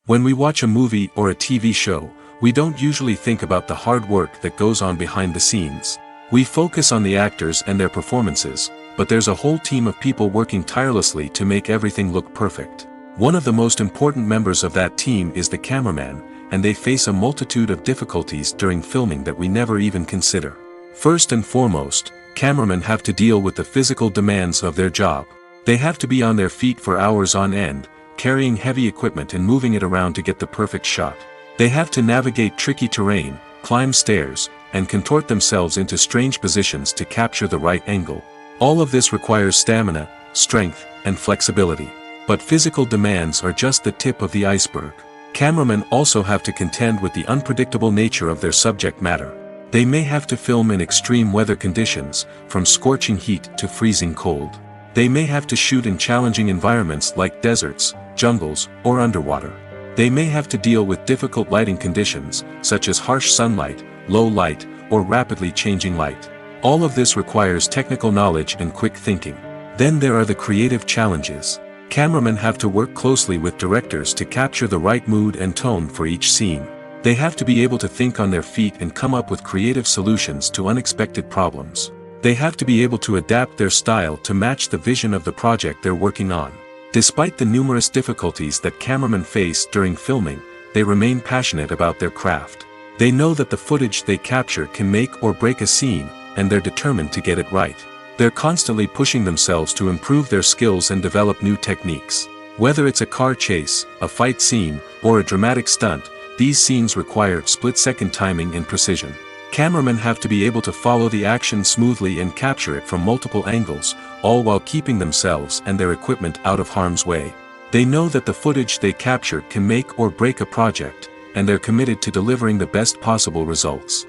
B: When we watch a movie or a TV show, we don't usually think about the hard work that goes on behind the scenes. We focus on the actors and their performances, but there's a whole team of people working tirelessly to make everything look perfect. One of the most important members of that team is the cameraman, and they face a multitude of difficulties during filming that we never even consider. First and foremost, cameramen have to deal with the physical demands of their job. They have to be on their feet for hours on end, carrying heavy equipment and moving it around to get the perfect shot. They have to navigate tricky terrain, climb stairs, and contort themselves into strange positions to capture the right angle. All of this requires stamina, strength, and flexibility. But physical demands are just the tip of the iceberg. Cameramen also have to contend with the unpredictable nature of their subject matter. They may have to film in extreme weather conditions, from scorching heat to freezing cold. They may have to shoot in challenging environments like deserts, jungles, or underwater. They may have to deal with difficult lighting conditions, such as harsh sunlight, low light, or rapidly changing light. All of this requires technical knowledge and quick thinking. Then there are the creative challenges. Cameramen have to work closely with directors to capture the right mood and tone for each scene. They have to be able to think on their feet and come up with creative solutions to unexpected problems. They have to be able to adapt their style to match the vision of the project they're working on. Despite the numerous difficulties that cameramen face during filming, they remain passionate about their craft. They know that the footage they capture can make or break a scene, and they're determined to get it right. They're constantly pushing themselves to improve their skills and develop new techniques. Whether it's a car chase, a fight scene, or a dramatic stunt, these scenes require split-second timing and precision. Cameramen have to be able to follow the action smoothly and capture it from multiple angles, all while keeping themselves and their equipment out of harm's way. They know that the footage they capture can make or break a project, and they're committed to delivering the best possible results.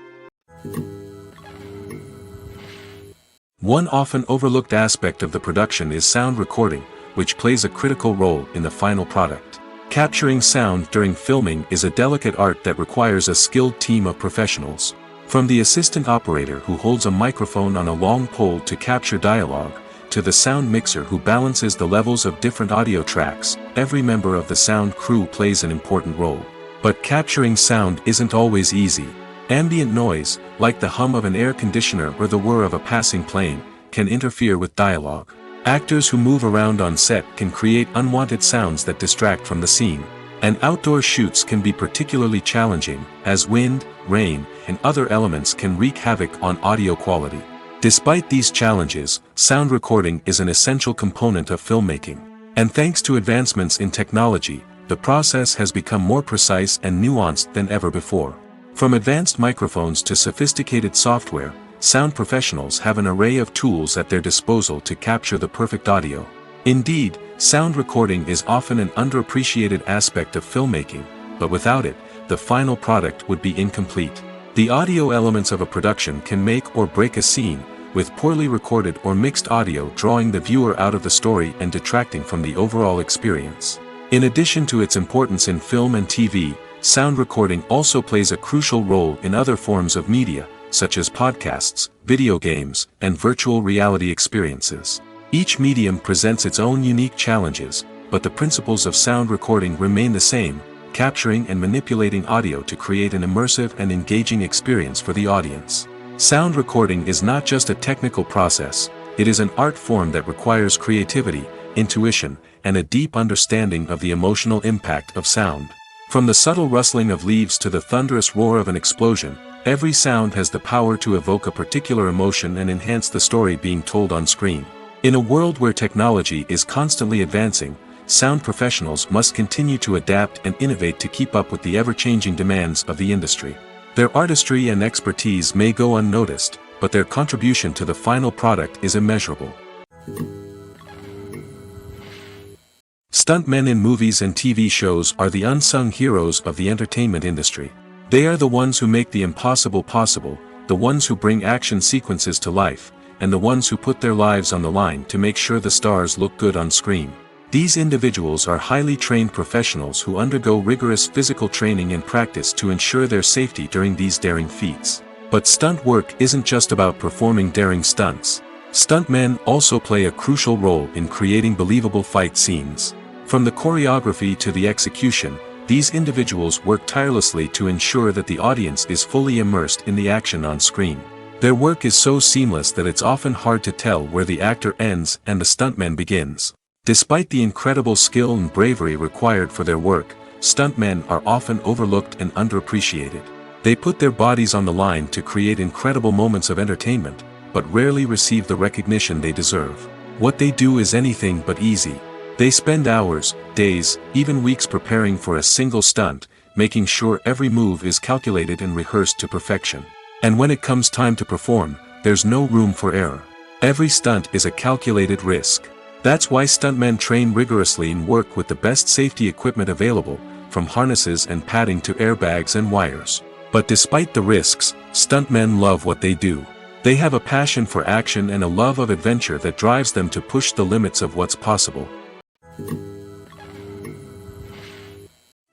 B: One often overlooked aspect of the production is sound recording, which plays a critical role in the final product. Capturing sound during filming is a delicate art that requires a skilled team of professionals. From the assistant operator who holds a microphone on a long pole to capture dialogue, to the sound mixer who balances the levels of different audio tracks, every member of the sound crew plays an important role. But capturing sound isn't always easy. Ambient noise, like the hum of an air conditioner or the whir of a passing plane, can interfere with dialogue. Actors who move around on set can create unwanted sounds that distract from the scene. And outdoor shoots can be particularly challenging, as wind, rain, and other elements can wreak havoc on audio quality. Despite these challenges, sound recording is an essential component of filmmaking. And thanks to advancements in technology, the process has become more precise and nuanced than ever before. From advanced microphones to sophisticated software, sound professionals have an array of tools at their disposal to capture the perfect audio. Indeed, sound recording is often an underappreciated aspect of filmmaking, but without it, the final product would be incomplete. The audio elements of a production can make or break a scene, with poorly recorded or mixed audio drawing the viewer out of the story and detracting from the overall experience. In addition to its importance in film and TV, sound recording also plays a crucial role in other forms of media, such as podcasts, video games, and virtual reality experiences. Each medium presents its own unique challenges, but the principles of sound recording remain the same, capturing and manipulating audio to create an immersive and engaging experience for the audience. Sound recording is not just a technical process, it is an art form that requires creativity, intuition, and a deep understanding of the emotional impact of sound. From the subtle rustling of leaves to the thunderous roar of an explosion, every sound has the power to evoke a particular emotion and enhance the story being told on screen. In a world where technology is constantly advancing, sound professionals must continue to adapt and innovate to keep up with the ever-changing demands of the industry. Their artistry and expertise may go unnoticed, but their contribution to the final product is immeasurable. Stuntmen in movies and TV shows are the unsung heroes of the entertainment industry. They are the ones who make the impossible possible, the ones who bring action sequences to life, and the ones who put their lives on the line to make sure the stars look good on screen. These individuals are highly trained professionals who undergo rigorous physical training and practice to ensure their safety during these daring feats. But stunt work isn't just about performing daring stunts. Stuntmen also play a crucial role in creating believable fight scenes. From the choreography to the execution, these individuals work tirelessly to ensure that the audience is fully immersed in the action on screen. Their work is so seamless that it's often hard to tell where the actor ends and the stuntman begins. Despite the incredible skill and bravery required for their work, stuntmen are often overlooked and underappreciated. They put their bodies on the line to create incredible moments of entertainment, but rarely receive the recognition they deserve. What they do is anything but easy. They spend hours, days, even weeks preparing for a single stunt, making sure every move is calculated and rehearsed to perfection. And when it comes time to perform, there's no room for error. Every stunt is a calculated risk. That's why stuntmen train rigorously and work with the best safety equipment available, from harnesses and padding to airbags and wires. But despite the risks, stuntmen love what they do. They have a passion for action and a love of adventure that drives them to push the limits of what's possible.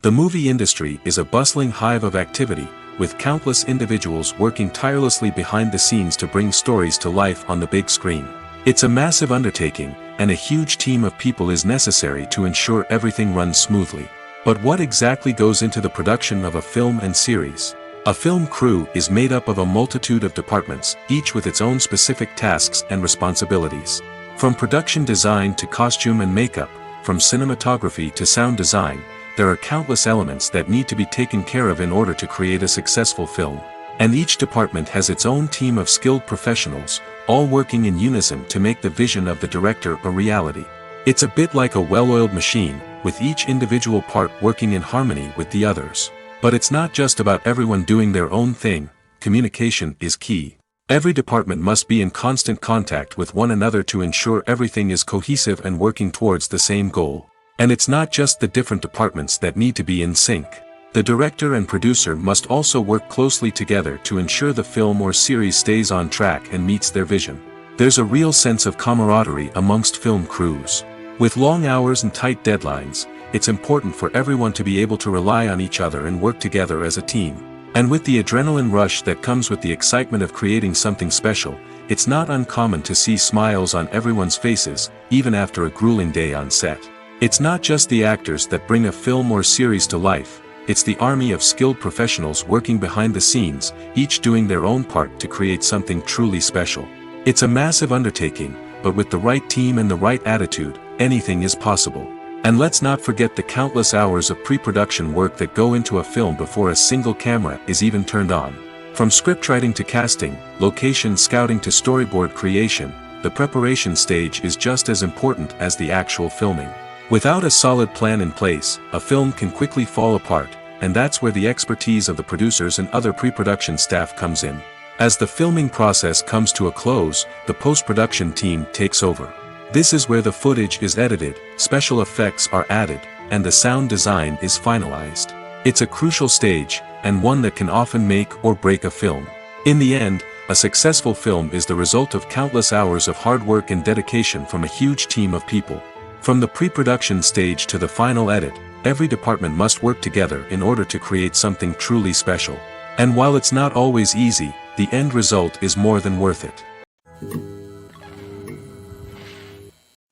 B: The movie industry is a bustling hive of activity, with countless individuals working tirelessly behind the scenes to bring stories to life on the big screen. It's a massive undertaking, and a huge team of people is necessary to ensure everything runs smoothly. But what exactly goes into the production of a film and series? A film crew is made up of a multitude of departments, each with its own specific tasks and responsibilities. From production design to costume and makeup, from cinematography to sound design, there are countless elements that need to be taken care of in order to create a successful film. And each department has its own team of skilled professionals, all working in unison to make the vision of the director a reality. It's a bit like a well-oiled machine, with each individual part working in harmony with the others. But it's not just about everyone doing their own thing. Communication is key. Every department must be in constant contact with one another to ensure everything is cohesive and working towards the same goal. And it's not just the different departments that need to be in sync. The director and producer must also work closely together to ensure the film or series stays on track and meets their vision. There's a real sense of camaraderie amongst film crews. With long hours and tight deadlines, it's important for everyone to be able to rely on each other and work together as a team. And with the adrenaline rush that comes with the excitement of creating something special, it's not uncommon to see smiles on everyone's faces, even after a grueling day on set. It's not just the actors that bring a film or series to life, it's the army of skilled professionals working behind the scenes, each doing their own part to create something truly special. It's a massive undertaking, but with the right team and the right attitude, anything is possible. And let's not forget the countless hours of pre-production work that go into a film before a single camera is even turned on. From scriptwriting to casting, location scouting to storyboard creation, the preparation stage is just as important as the actual filming. Without a solid plan in place, a film can quickly fall apart, and that's where the expertise of the producers and other pre-production staff comes in. As the filming process comes to a close, the post-production team takes over. This is where the footage is edited, special effects are added, and the sound design is finalized. It's a crucial stage, and one that can often make or break a film. In the end, a successful film is the result of countless hours of hard work and dedication from a huge team of people. From the pre-production stage to the final edit, every department must work together in order to create something truly special. And while it's not always easy, the end result is more than worth it.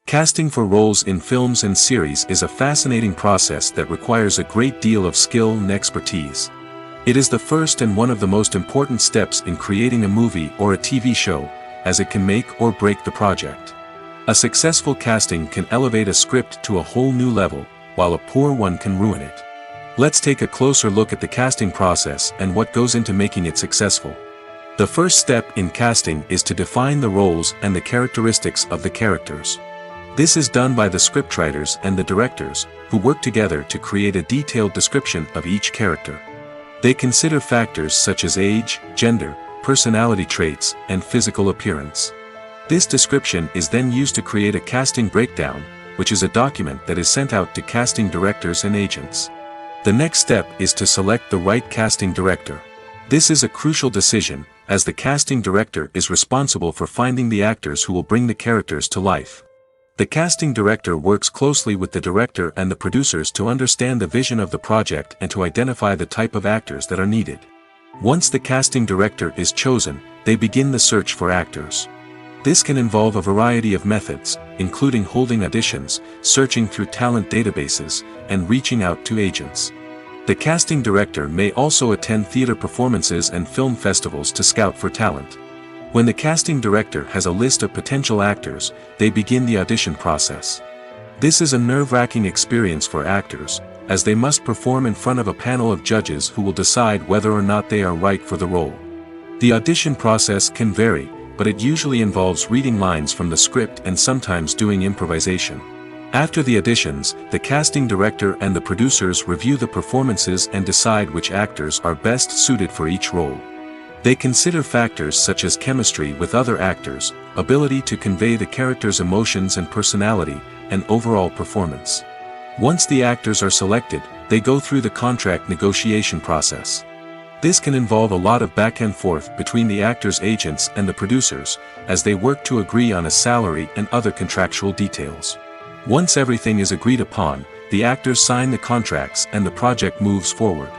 B: Casting for roles in films and series is a fascinating process that requires a great deal of skill and expertise. It is the first and one of the most important steps in creating a movie or a TV show, as it can make or break the project. A successful casting can elevate a script to a whole new level, while a poor one can ruin it. Let's take a closer look at the casting process and what goes into making it successful. The first step in casting is to define the roles and the characteristics of the characters. This is done by the scriptwriters and the directors, who work together to create a detailed description of each character. They consider factors such as age, gender, personality traits, and physical appearance. This description is then used to create a casting breakdown, which is a document that is sent out to casting directors and agents. The next step is to select the right casting director. This is a crucial decision, as the casting director is responsible for finding the actors who will bring the characters to life. The casting director works closely with the director and the producers to understand the vision of the project and to identify the type of actors that are needed. Once the casting director is chosen, they begin the search for actors. This can involve a variety of methods, including holding auditions, searching through talent databases, and reaching out to agents. The casting director may also attend theater performances and film festivals to scout for talent. When the casting director has a list of potential actors, they begin the audition process. This is a nerve-wracking experience for actors, as they must perform in front of a panel of judges who will decide whether or not they are right for the role. The audition process can vary, but it usually involves reading lines from the script and sometimes doing improvisation. After the auditions, the casting director and the producers review the performances and decide which actors are best suited for each role. They consider factors such as chemistry with other actors, ability to convey the character's emotions and personality, and overall performance. Once the actors are selected, they go through the contract negotiation process. This can involve a lot of back and forth between the actors' agents and the producers, as they work to agree on a salary and other contractual details. Once everything is agreed upon, the actors sign the contracts and the project moves forward.